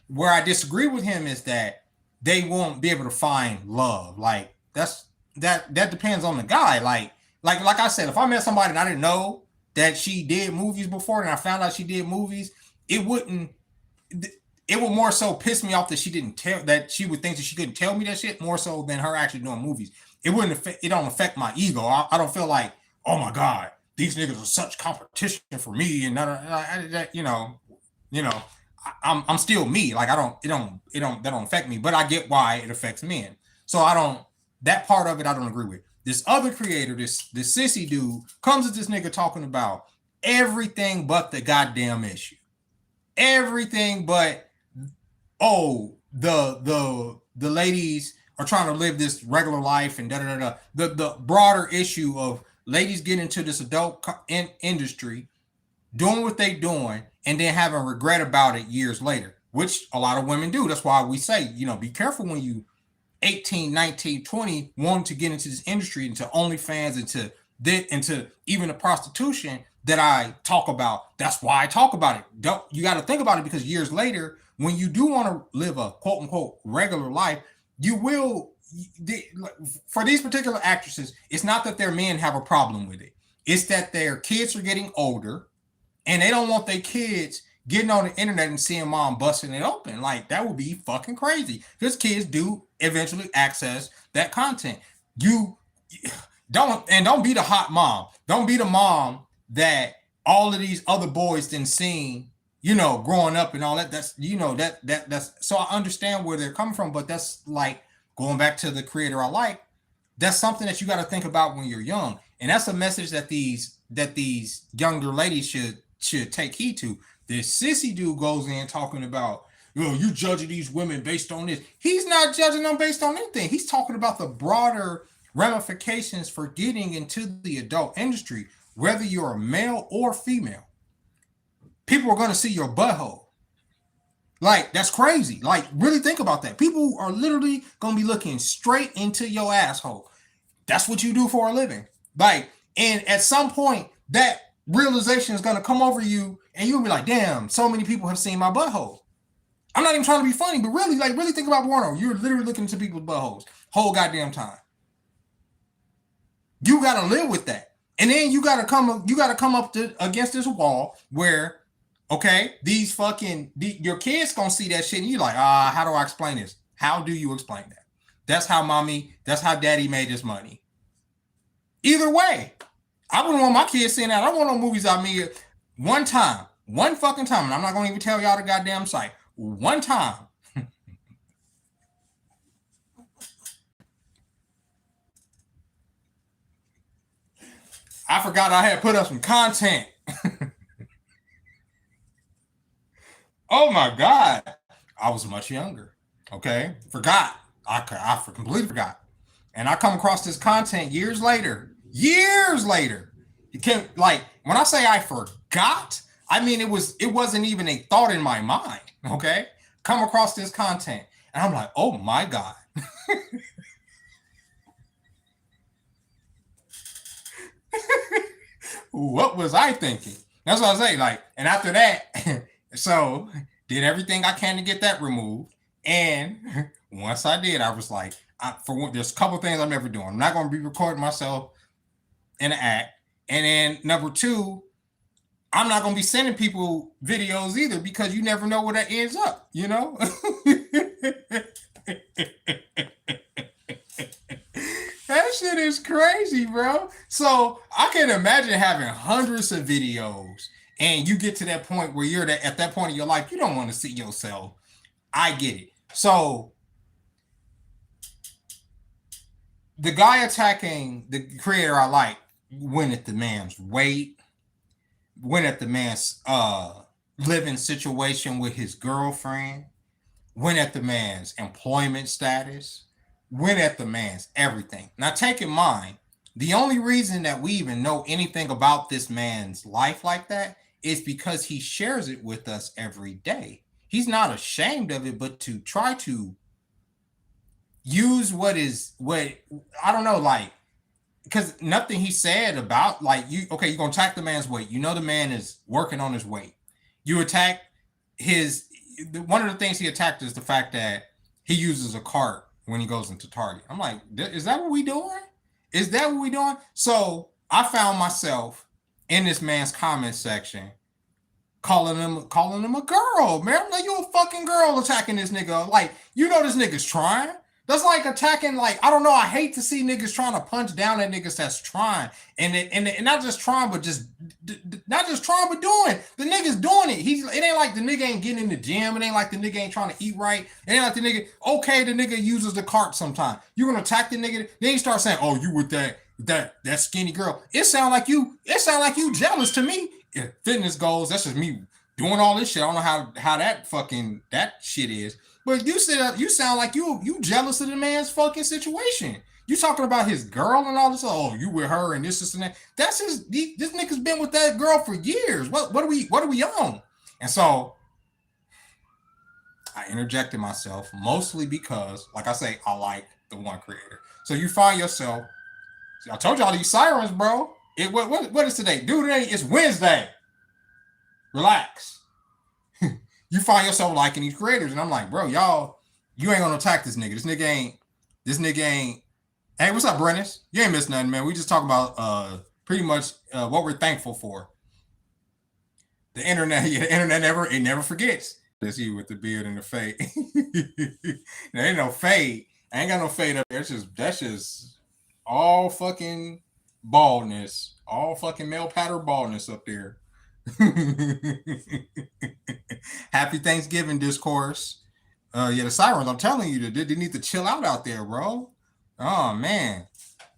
Where I disagree with him is that they won't be able to find love. Like, that depends on the guy. Like I said, if I met somebody and I didn't know that she did movies before, and I found out she did movies, it would more so piss me off that she would think that she couldn't tell me that shit, more so than her actually doing movies. It don't affect my ego. I don't feel like, oh my God, these niggas are such competition for me, and I'm still me. Like, it don't affect me, but I get why it affects men. So that part of it I don't agree with. This other creator, this sissy dude, comes at this nigga talking about everything but the goddamn issue. Everything but, the ladies are trying to live this regular life and da-da-da-da. The broader issue of ladies getting into this adult industry, doing what they doing, and then having regret about it years later, which a lot of women do. That's why we say, be careful when you 18, 19, 20, wanting to get into this industry, into OnlyFans, into even the prostitution that I talk about. That's why I talk about it. You got to think about it, because years later, when you do want to live a quote unquote regular life, you will. For these particular actresses, it's not that their men have a problem with it. It's that their kids are getting older, and they don't want their kids getting on the internet and seeing mom busting it open. Like, that would be fucking crazy, because kids do eventually access that content. You don't be the hot mom. Don't be the mom that all of these other boys didn't seen, growing up and all that. That's so I understand where they're coming from, but that's like going back to the creator I like. That's something that you got to think about when you're young, and that's a message that these younger ladies should take heed to. This sissy dude goes in talking about, you judging these women based on this. He's not judging them based on anything. He's talking about the broader ramifications for getting into the adult industry, whether you're a male or female. People are going to see your butthole. Like, that's crazy. Like, really think about that. People are literally gonna be looking straight into your asshole. That's what you do for a living. Like, and at some point, that realization is gonna come over you, and you'll be like, damn, so many people have seen my butthole. I'm not even trying to be funny, but really, like, really think about porno. You're literally looking into people's buttholes whole goddamn time. You gotta live with that. And then you gotta come up against this wall where, okay, your kids gonna see that shit, and you're like, how do I explain this? How do you explain that? That's how daddy made his money. Either way, I wouldn't want my kids seeing that. I don't want no movies I made one fucking time, and I'm not gonna even tell y'all the goddamn site. One time. I forgot I had put up some content. Oh my God. I was much younger. Okay. Forgot. I completely forgot. And I come across this content years later. It came, like, when I say I forgot, I mean it wasn't even a thought in my mind. Okay. Come across this content. And I'm like, oh my God. What was I thinking? That's what I say. Like, and after that, so did everything I can to get that removed. And once I did, I was like, there's a couple things I'm never doing. I'm not going to be recording myself in an act. And then number two, I'm not going to be sending people videos either, because you never know where that ends up, you know? That shit is crazy, bro. So I can imagine having hundreds of videos, and you get to that point where you're at that point in your life, you don't want to see yourself. I get it. So the guy attacking the creator I like went at the man's weight, went at the man's living situation with his girlfriend, went at the man's employment status, went at the man's everything. Now, take in mind, the only reason that we even know anything about this man's life like that is because he shares it with us every day. He's not ashamed of it, but to try to use what I don't know, like, because nothing he said about, like, you're going to attack the man's weight. You know the man is working on his weight. You attack one of the things he attacked is the fact that he uses a cart when he goes into Target. I'm like, is that what we doing? Is that what we doing? So I found myself in this man's comment section calling him a girl, man. I'm like, you a fucking girl attacking this nigga. Like, you know this nigga's trying. That's like attacking, like, I don't know. I hate to see niggas trying to punch down at niggas that's trying. And not just trying, but not just trying, but doing. The nigga's doing it. It ain't like the nigga ain't getting in the gym. It ain't like the nigga ain't trying to eat right. It ain't like the nigga, okay, the nigga uses the cart sometime. You're gonna attack the nigga. Then you start saying, oh, you with that skinny girl. It sound like you jealous to me. Yeah, fitness goals, that's just me doing all this shit. I don't know how that shit is. But you sound like you jealous of the man's fucking situation. You talking about his girl and all this. Oh, you with her and this and that. That's this nigga's been with that girl for years. What are we on? And so I interjected myself, mostly because, like I say, I like the one creator. So you find yourself. I told y'all these sirens, bro. What is today? Dude, it's Wednesday. Relax. You find yourself liking these creators, and I'm like, bro, y'all, you ain't gonna attack this nigga. This nigga ain't. Hey, what's up, Brennis? You ain't missed nothing, man. We just talk about pretty much what we're thankful for. The internet, the internet never forgets. That's you with the beard and the fade. There ain't no fade. I ain't got no fade up there. That's just all fucking baldness, all fucking male pattern baldness up there. Happy Thanksgiving discourse. Yeah, the sirens, I'm telling you, they need to chill out there, bro. Oh man.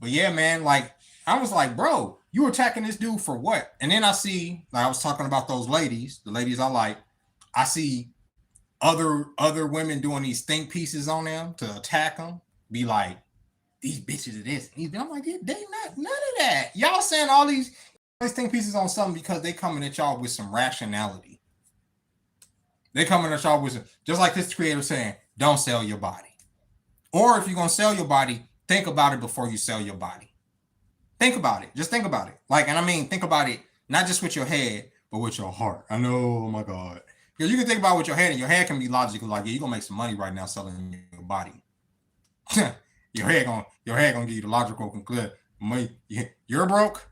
But yeah, man, like, I was like, bro, you attacking this dude for what? And then I see, like, I was talking about those ladies, the ladies I like. I see other women doing these think pieces on them to attack them, be like, these bitches are this. I'm like, they not none of that. Y'all saying all these think pieces on something because they coming at y'all with some rationality. They come in the shop with just like this creator saying, don't sell your body. Or if you're gonna sell your body, think about it before you sell your body. Think about it. Just think about it. Like, and I mean, think about it not just with your head, but with your heart. I know, oh my God. Because you can think about it with your head, and your head can be logical, like, yeah, you're gonna make some money right now selling your body. your head gonna give you the logical conclusion. You're broke,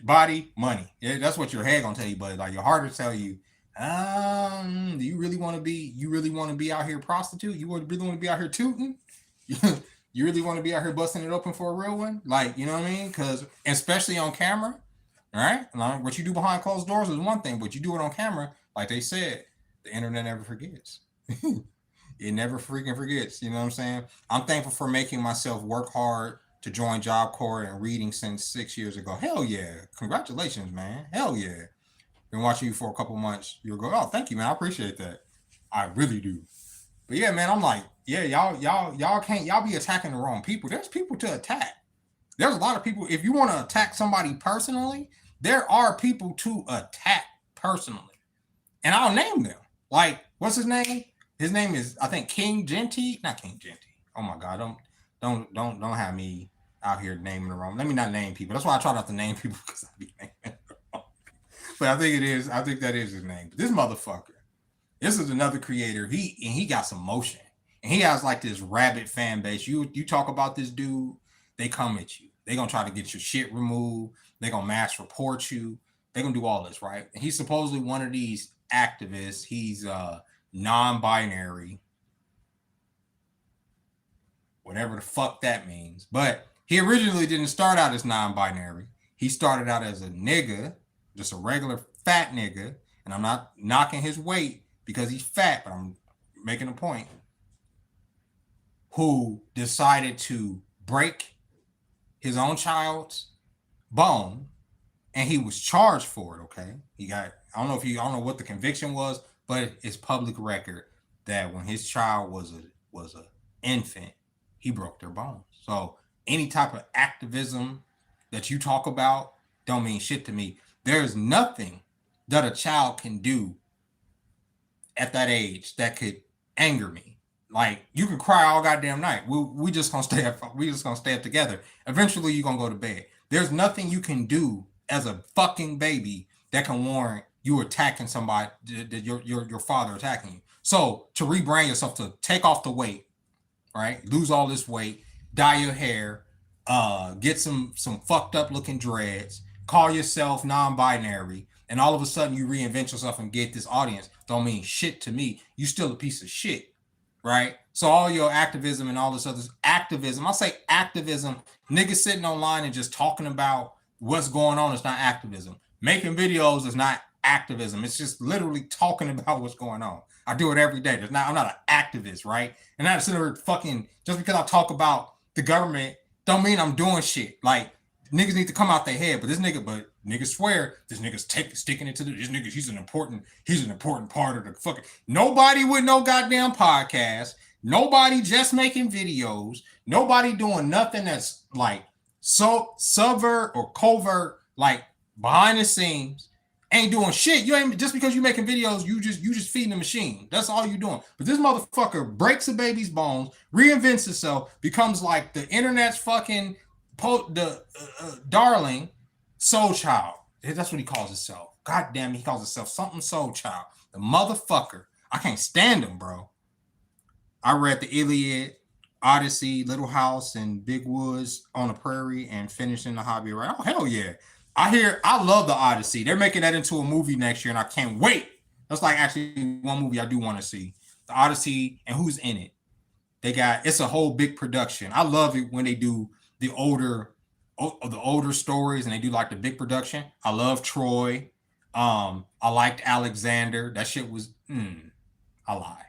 body, money. Yeah, that's what your head gonna tell you, but like your heart will tell you, do you really want to be out here prostitute? You really want to be out here tooting? You really want to be out here busting it open for a real one? Like, you know what I mean? Because especially on camera, right? Like, what you do behind closed doors is one thing, but you do it on camera, like they said, the internet never forgets. It never freaking forgets. You know what I'm saying? I'm thankful for making myself work hard to join Job Corps and reading since 6 years ago. Hell yeah. Congratulations, man. Hell yeah. Been watching you for a couple months. You'll go, oh, thank you, man. I appreciate that. I really do. But yeah, man, I'm like, yeah, y'all be attacking the wrong people. There's people to attack. There's a lot of people. If you want to attack somebody personally, there are people to attack personally. And I'll name them. Like, what's his name? His name is, I think, King Genty. Not King Genty. Oh my God, don't have me out here naming the wrong. Let me not name people. That's why I try not to name people, because I be naming the wrong. But I think that is his name. But this motherfucker, this is another creator. He got some motion. And he has like this rabid fan base. You talk about this dude, they come at you. They're gonna try to get your shit removed. They're gonna mass report you. They're gonna do all this, right? And he's supposedly one of these activists. He's non-binary, whatever the fuck that means. But he originally didn't start out as non-binary. He started out as a nigga, just a regular fat nigga. And I'm not knocking his weight because he's fat, but I'm making a point. Who decided to break his own child's bone, and he was charged for it. Okay, I don't know what the conviction was, but it's public record that when his child was a infant, he broke their bones. So any type of activism that you talk about don't mean shit to me. There's nothing that a child can do at that age that could anger me. Like, you can cry all goddamn night. We just gonna stay up together. Eventually you're gonna go to bed. There's nothing you can do as a fucking baby that can warrant you attacking somebody, your father attacking you. So to rebrand yourself, to take off the weight, right? Lose all this weight, dye your hair, get some fucked up looking dreads, call yourself non-binary, and all of a sudden you reinvent yourself and get this audience, don't mean shit to me. You still a piece of shit. Right? So all your activism and all this other activism, I'll say activism, niggas sitting online and just talking about what's going on is not activism. Making videos is not activism. It's just literally talking about what's going on. I do it every day. I'm not an activist, right? And not sitting there fucking, just because I talk about the government don't mean I'm doing shit. Like, niggas need to come out their head, but niggas swear this nigga's sticking it to this nigga. He's an important part of the fucking, nobody with no goddamn podcast, nobody just making videos, nobody doing nothing that's like so subvert or covert, like behind the scenes, ain't doing shit. You ain't, just because you making videos, you just feeding the machine. That's all you doing. But this motherfucker breaks a baby's bones, reinvents itself, becomes like the internet's fucking darling soul child. That's what he calls himself. God damn it, he calls himself something soul child. The motherfucker. I can't stand him, bro. I read the Iliad, Odyssey, Little House, and Big Woods on the Prairie, and finishing the Hobby. Right? Oh, hell yeah. I love the Odyssey. They're making that into a movie next year, and I can't wait. That's like actually one movie I do want to see. The Odyssey, and who's in it. It's a whole big production. I love it when they do the older stories and they do like the big production. I love Troy. I liked Alexander. That shit was I lie.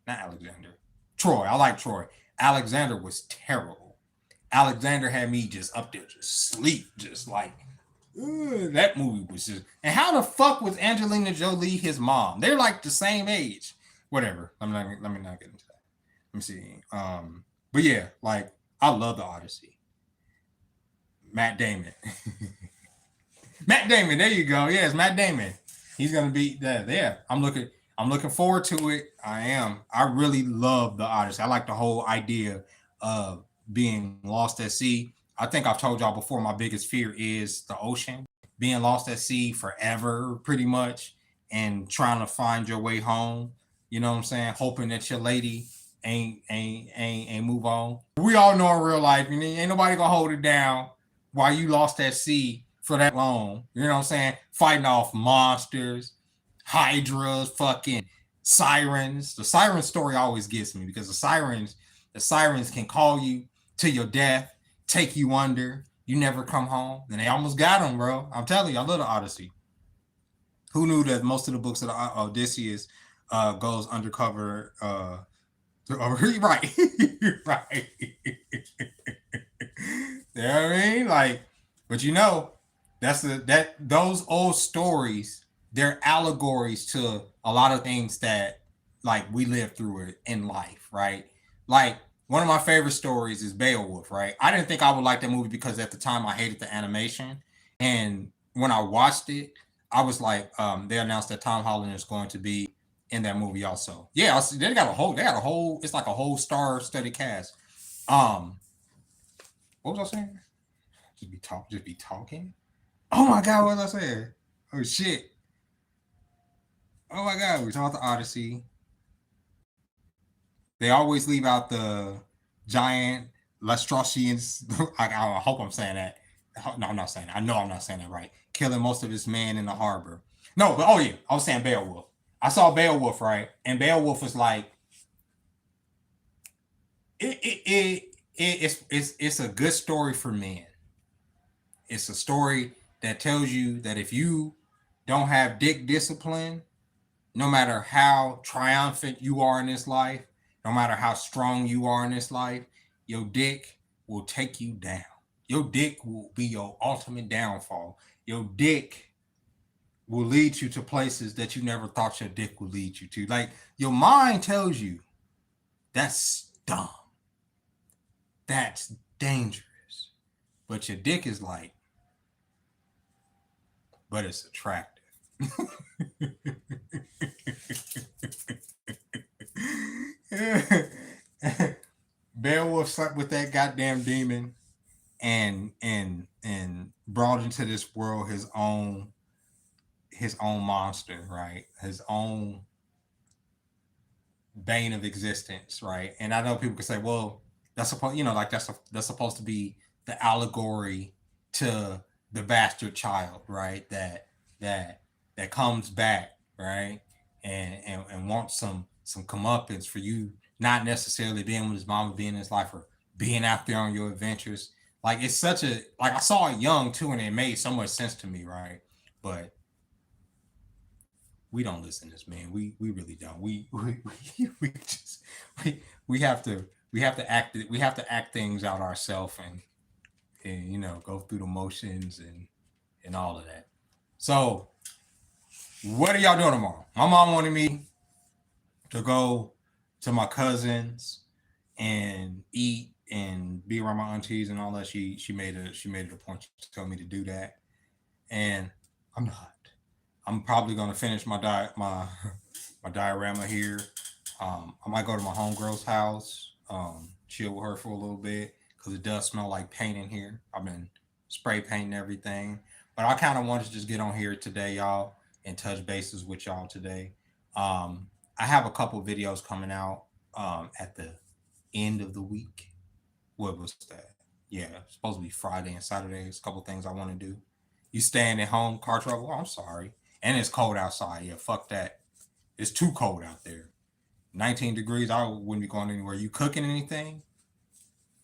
Not Alexander. Troy. I like Troy. Alexander was terrible. Alexander had me just up there, just sleep, just like that movie was just. And how the fuck was Angelina Jolie his mom? They're like the same age. Whatever. Let me not get into that. Let me see. But yeah, like I love the Odyssey. Matt Damon. Matt Damon. There you go. Yes, Matt Damon. He's gonna be there. Yeah, I'm looking. I'm looking forward to it. I am. I really love the Odyssey. I like the whole idea of being lost at sea. I think I've told y'all before, my biggest fear is the ocean, being lost at sea forever, pretty much, and trying to find your way home. You know what I'm saying? Hoping that your lady ain't move on. We all know in real life, you know, ain't nobody gonna hold it down while you lost at sea for that long. You know what I'm saying? Fighting off monsters, hydras, fucking sirens. The siren story always gets me because the sirens can call you to your death, take you under. You never come home, and they almost got him, bro. I'm telling you, I love the Odyssey. Who knew that most of the books of the Odysseus goes undercover? Right, right. You know what I mean? Like, but you know, that those old stories, they're allegories to a lot of things that like we live through it in life, right? Like one of my favorite stories is Beowulf, right? I didn't think I would like that movie because at the time I hated the animation. And when I watched it, I was like, they announced that Tom Holland is going to be in that movie also. Yeah, they got a whole, it's like a whole star-studded cast. Um, what was I saying? Just be talking. Oh my god, what was I saying? Oh shit. Oh my god, we're talking about the Odyssey. They always leave out the giant Lestrosians. I hope I'm saying that. No, I'm not saying that. I know I'm not saying that right. Killing most of his men in the harbor. No, but oh yeah, I was saying Beowulf. I saw Beowulf, right? And Beowulf was like, it's a good story for men. It's a story that tells you that if you don't have dick discipline, no matter how triumphant you are in this life, no matter how strong you are in this life, your dick will take you down. Your dick will be your ultimate downfall. Your dick will lead you to places that you never thought your dick would lead you to. Like your mind tells you that's dumb. That's dangerous. But your dick is like, but it's attractive. Beowulf slept with that goddamn demon and brought into this world his own monster, right? His own bane of existence, right? And I know people can say, well, that's supposed, like that's supposed to be the allegory to the bastard child, right? That comes back, right? And wants some comeuppance for you not necessarily being with his mama, being in his life, or being out there on your adventures. Like it's such a like I saw it young too, and it made so much sense to me, right? But we don't listen to this man. We really don't. We just we have to we have to act things out ourselves and go through the motions and all of that. So what are y'all doing tomorrow? My mom wanted me to go to my cousins and eat and be around my aunties and all that. She made it a point to tell me to do that, and I'm not. I'm probably gonna finish my diorama here. I might go to my homegirl's house, chill with her for a little bit because it does smell like paint in here. I've been spray painting everything, but I kind of wanted to just get on here today, y'all, and touch bases with y'all today. I have a couple videos coming out at the end of the week. What was that? Yeah, it's supposed to be Friday and Saturday. There's a couple things I want to do. You staying at home, car trouble? Oh, I'm sorry. And it's cold outside. Yeah, fuck that. It's too cold out there. 19 degrees. I wouldn't be going anywhere. You cooking anything?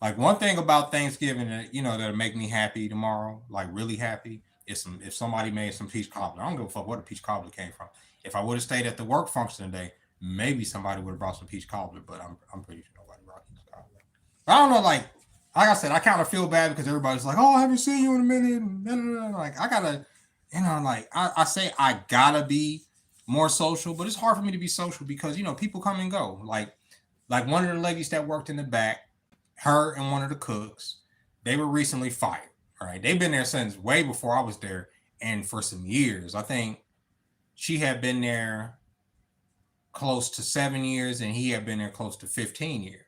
Like one thing about Thanksgiving that that'll make me happy tomorrow, like really happy, is if somebody made some peach cobbler. I don't give a fuck where the peach cobbler came from. If I would have stayed at the work function today, maybe somebody would have brought some peach cobbler, but I'm pretty sure nobody brought peach cobbler. I don't know, like I said, I kind of feel bad because everybody's like, "Oh, I haven't seen you in a minute." And like I gotta, like I say I gotta be more social, but it's hard for me to be social because people come and go. Like one of the ladies that worked in the back, her and one of the cooks, they were recently fired. All right, they've been there since way before I was there, and for some years. I think she had been there close to 7 years, and he had been there close to 15 years.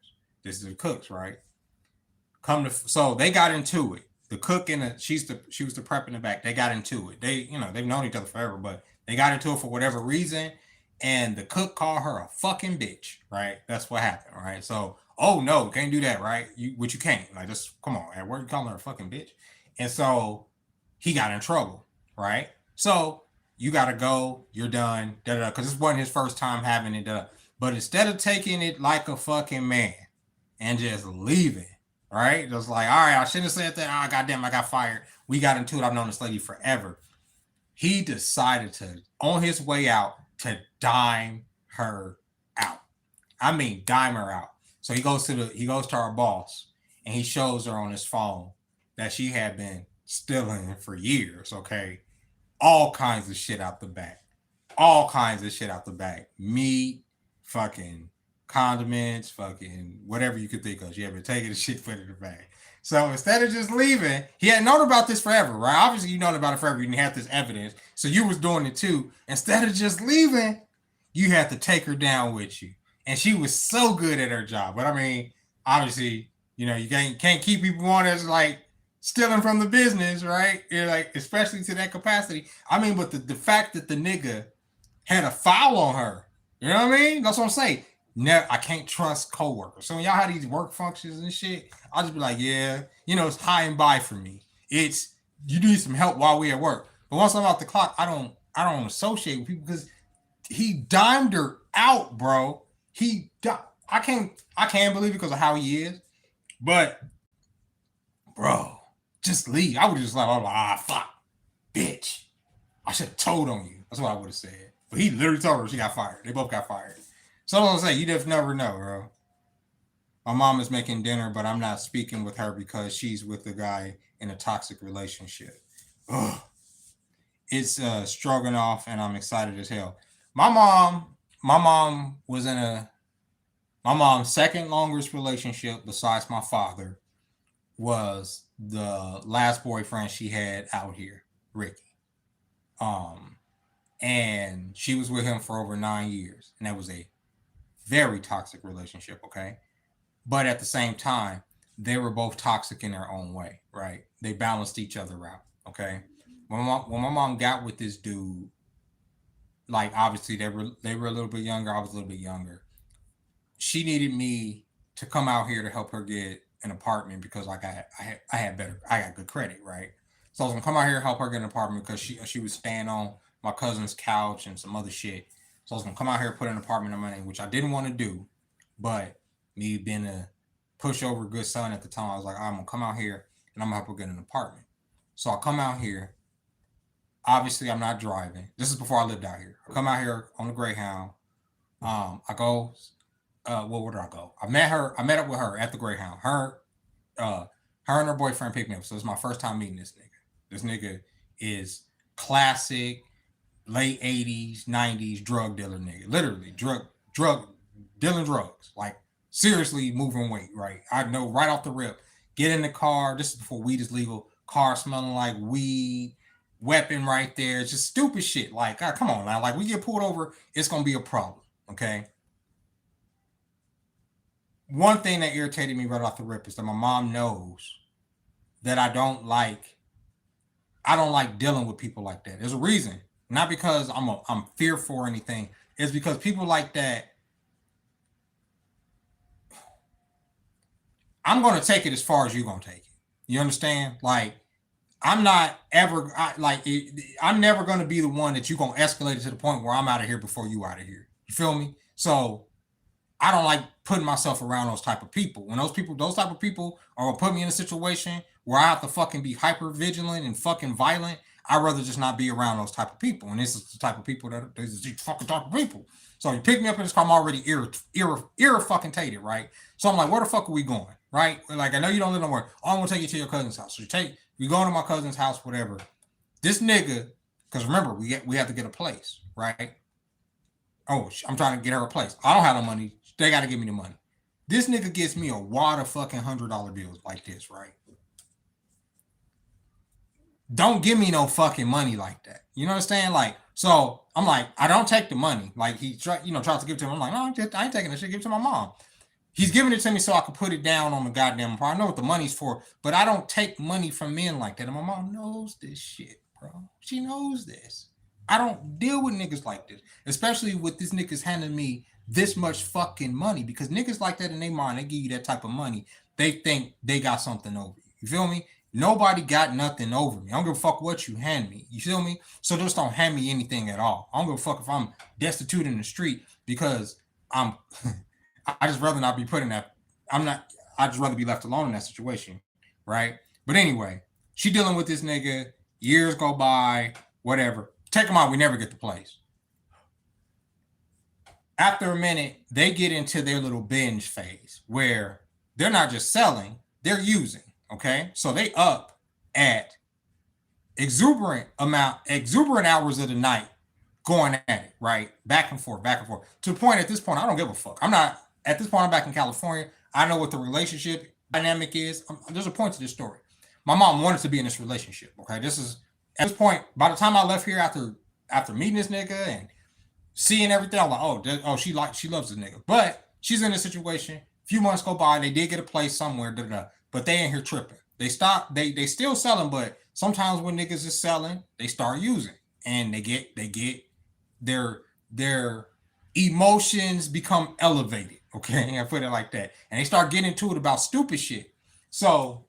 This is the cooks, right? So they got into it. The cook and she was the prep in the back. They got into it. They've known each other forever, but they got into it for whatever reason. And the cook called her a fucking bitch, right? That's what happened, right? So, oh no, can't do that, right? You can't. Like, just come on, at work you calling her a fucking bitch. And so he got in trouble, right? So you gotta go, you're done, because this wasn't his first time having it done. But instead of taking it like a fucking man and just leaving, right? Just like, all right, I shouldn't have said that. Oh, goddamn, I got fired. We got into it. I've known this lady forever. He decided to, on his way out, to dime her out. I mean, dime her out. So he goes to our boss, and he shows her on his phone that she had been stealing for years. Okay, all kinds of shit out the back, meat, fucking condiments, fucking whatever you could think of. She had been taking the shit, put it in the bag. So instead of just leaving, he had known about this forever, right? Obviously, you known about it forever. You didn't have this evidence, so you was doing it too. Instead of just leaving, you had to take her down with you, and she was so good at her job. But I mean, obviously, you can't keep people on as like stealing from the business, right? You're like, especially to that capacity. I mean, but the fact that the nigga had a foul on her, you know what I mean? That's what I'm saying. Never, I can't trust coworkers. So when y'all have these work functions and shit, I'll just be like, yeah, it's high and by for me. It's, you need some help while we at work. But once I'm off the clock, I don't associate with people because he dimed her out, bro. I can't believe it because of how he is. But bro, just leave. I would just like, fuck, bitch. I should have told on you. That's what I would have said. But he literally told her she got fired. They both got fired. So I'm say, you just never know, bro. My mom is making dinner, but I'm not speaking with her because she's with a guy in a toxic relationship. Ugh. It's stroganoff, and I'm excited as hell. My mom was in my mom's second longest relationship besides my father was the last boyfriend she had out here, Ricky. And she was with him for over 9 years, and that was a very toxic relationship, okay? But at the same time, they were both toxic in their own way, right? They balanced each other out, okay? When my mom got with this dude, like obviously they were a little bit younger, I was a little bit younger. She needed me to come out here to help her get an apartment because I got good credit, right? So I was gonna come out here and help her get an apartment because she was staying on my cousin's couch and some other shit. So I was gonna come out here and put an apartment in my name, which I didn't want to do, but me being a pushover good son at the time, I was like, I'm gonna come out here and I'm gonna help her get an apartment. So I come out here. Obviously, I'm not driving. This is before I lived out here. I come out here on the Greyhound. I go. Where did I go? I met up with her at the Greyhound. Her and her boyfriend picked me up. So it's my first time meeting this nigga. This nigga is classic late 80s, 90s drug dealer nigga. Literally drug dealing drugs. Like seriously moving weight, right? I know right off the rip. Get in the car. This is before weed is legal. Car smelling like weed. Weapon right there. It's just stupid shit. Like, God, come on now. Like, we get pulled over, it's gonna be a problem. Okay. One thing that irritated me right off the rip is that my mom knows that I don't like dealing with people like that. There's a reason. Not because I'm fearful or anything. It's because people like that, I'm gonna take it as far as you're gonna take it. You understand? Like, I'm not ever I'm never going to be the one that you're going to escalate it to the point where I'm out of here before you out of here. You feel me? So I don't like putting myself around those type of people. When those type of people are going to put me in a situation where I have to fucking be hyper vigilant and fucking violent, I'd rather just not be around those type of people. And this is the type of people this is the fucking type of people. So you pick me up in this car, I'm already fucking tated, right? So I'm like, where the fuck are we going? Right? Like, I know you don't live nowhere. Oh, I'm going to take you to your cousin's house. So we go to my cousin's house, whatever. This nigga, because remember, we have to get a place, right? Oh, I'm trying to get her a place. I don't have no money. They got to give me the money. This nigga gets me a wad of fucking $100 bills like this, right? don't give me no fucking money like that. You know what I'm saying? Like, so I'm like, I don't take the money. Like he tries to give it to him. I'm like, no, I ain't taking this shit. Give it to my mom. He's giving it to me so I can put it down on the goddamn part. I know what the money's for, but I don't take money from men like that. And my mom knows this shit, bro. She knows this. I don't deal with niggas like this, especially with this niggas handing me this much fucking money, because niggas like that in their mind, they give you that type of money, they think they got something over you. You feel me? Nobody got nothing over me. I don't give a fuck what you hand me. You feel me? So just don't hand me anything at all. I don't give a fuck if I'm destitute in the street, because I'm I just rather not be put in that. I'm not. I just rather be left alone in that situation, right? But anyway, she dealing with this nigga. Years go by, whatever. Take them out. We never get the place. After a minute, they get into their little binge phase where they're not just selling, they're using. Okay, so they up at exuberant hours of the night, going at it, right? Back and forth, to the point, at this point, I don't give a fuck. I'm not, at this point, I'm back in California. I know what the relationship dynamic is. There's a point to this story. My mom wanted to be in this relationship. Okay. This is, at this point, by the time I left here after meeting this nigga and seeing everything, I'm like, she loves this nigga. But she's in a situation. A few months go by, they did get a place somewhere, but they ain't here tripping. They still selling, but sometimes when niggas is selling, they start using, and they get their emotions become elevated. Okay, I put it like that, and they start getting into it about stupid shit. So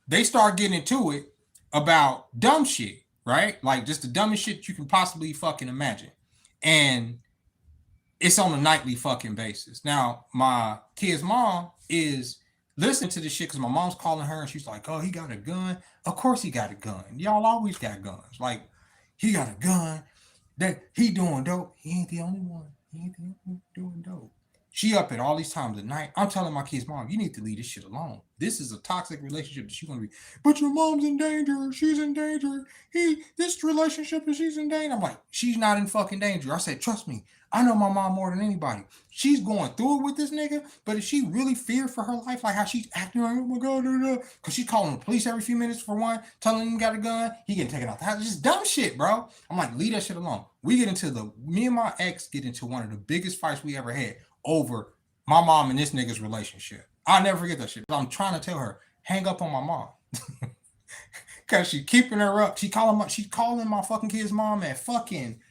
they start getting into it about dumb shit, right? Like just the dumbest shit you can possibly fucking imagine, and it's on a nightly fucking basis. Now my kid's mom is listening to this shit because my mom's calling her and she's like, "Oh, he got a gun. Of course he got a gun. Y'all always got guns. Like he got a gun. That he doing dope. He ain't the only one. He ain't the only one doing dope." She up at all these times at night. I'm telling my kid's mom, you need to leave this shit alone. This is a toxic relationship that she's gonna be. But your mom's in danger. She's in danger. This relationship is, she's in danger. I'm like, she's not in fucking danger. I said, trust me. I know my mom more than anybody. She's going through it with this nigga, but if she really feared for her life, like how she's acting like, oh my god, because she's calling the police every few minutes for one, telling him he got a gun, he getting taken out the house. Just dumb shit, bro. I'm like, leave that shit alone. Me and my ex get into one of the biggest fights we ever had over my mom and this nigga's relationship. I'll never forget that shit. I'm trying to tell her, hang up on my mom. Cause she keeping her up. She calling my fucking kid's mom at fucking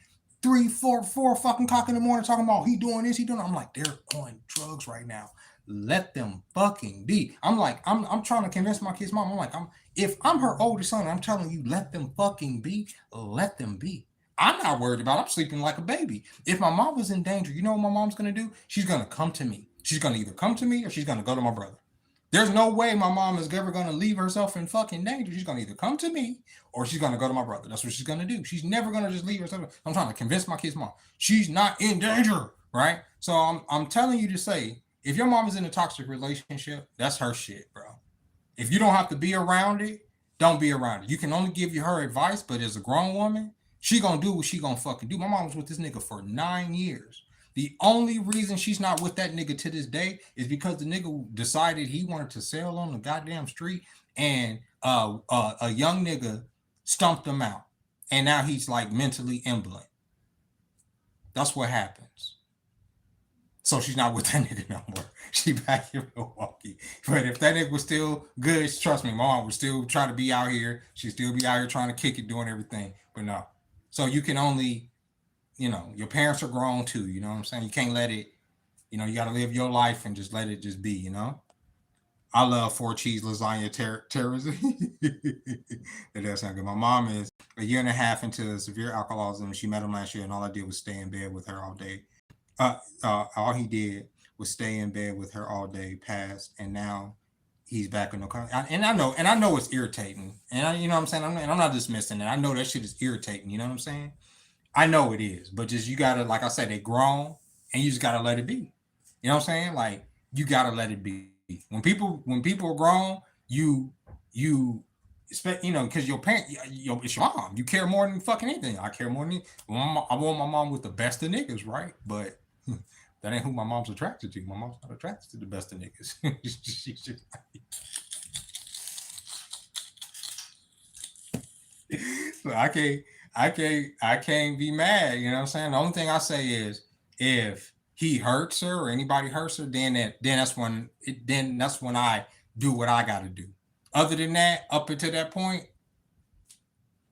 3, 4 fucking o'clock in the morning, talking about he doing this, he doing that. I'm like, they're on drugs right now. Let them fucking be. I'm like, I'm trying to convince my kid's mom. I'm like, if I'm her older son, I'm telling you, let them fucking be. Let them be. I'm not worried about it. I'm sleeping like a baby. If my mom was in danger, you know what my mom's gonna do? She's gonna come to me. She's gonna either come to me or she's gonna go to my brother. There's no way my mom is ever gonna leave herself in fucking danger. She's gonna either come to me or she's gonna go to my brother. That's what she's gonna do. She's never gonna just leave herself. I'm trying to convince my kid's mom she's not in danger, right? So I'm telling you to say, if your mom is in a toxic relationship, that's her shit, bro. If you don't have to be around it, don't be around it. You can only give you her advice, but as a grown woman, she gonna do what she gonna fucking do. My mom was with this nigga for 9 years. The only reason she's not with that nigga to this day is because the nigga decided he wanted to sell on the goddamn street, and a young nigga stumped him out, and now he's like mentally imbalance. That's what happens. So she's not with that nigga no more. She back in Milwaukee. But if that nigga was still good, trust me, mom would still try to be out here. She'd still be out here trying to kick it, doing everything. But no. So you can only, your parents are grown too. You know what I'm saying? You can't let it, you got to live your life and just let it just be, I love 4 cheese lasagna terrorism. That does sound good. My mom is a year and a half into severe alcoholism. She met him last year, and all I did was stay in bed with her all day. All he did was stay in bed with her all day, passed, and now he's back in the car. And I know it's irritating, and you know what I'm saying. I'm not dismissing it. I know that shit is irritating. You know what I'm saying? I know it is, but just you gotta, like I said, they grown, and you just gotta let it be. You know what I'm saying? Like you gotta let it be. When people are grown, you expect, because your parent, it's your mom. You care more than fucking anything. I care more than I want my mom with the best of niggas, right? But that ain't who my mom's attracted to. My mom's not attracted to the best of niggas. So I can't be mad. You know what I'm saying? The only thing I say is if he hurts her or anybody hurts her, then that's when I do what I got to do. Other than that, up until that point,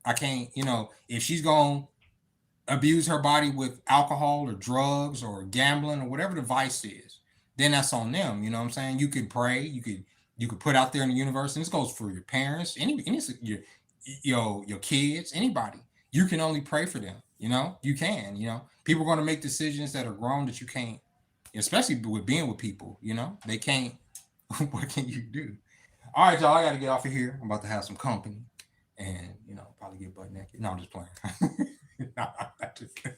I can't. If she's going to abuse her body with alcohol or drugs or gambling or whatever the vice is, then that's on them. You know what I'm saying? You can pray. You could put out there in the universe, and this goes for your parents, any your kids, anybody. You can only pray for them. You can. People are going to make decisions that are wrong that you can't, especially with being with people. They can't. What can you do? All right, y'all. I got to get off of here. I'm about to have some company, and probably get butt naked. No, I'm just playing. No, I'm not just kidding.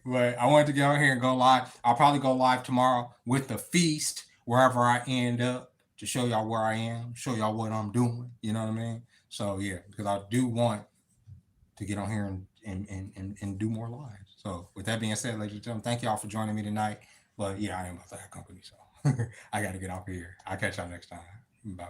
But I wanted to get on here and go live. I'll probably go live tomorrow with the feast wherever I end up to show y'all where I am, show y'all what I'm doing. You know what I mean? So yeah, because I do want to get on here and do more lives. So with that being said, ladies and gentlemen, thank y'all for joining me tonight. But yeah, I am about to have company, so I got to get off of here. I'll catch y'all next time. Bye.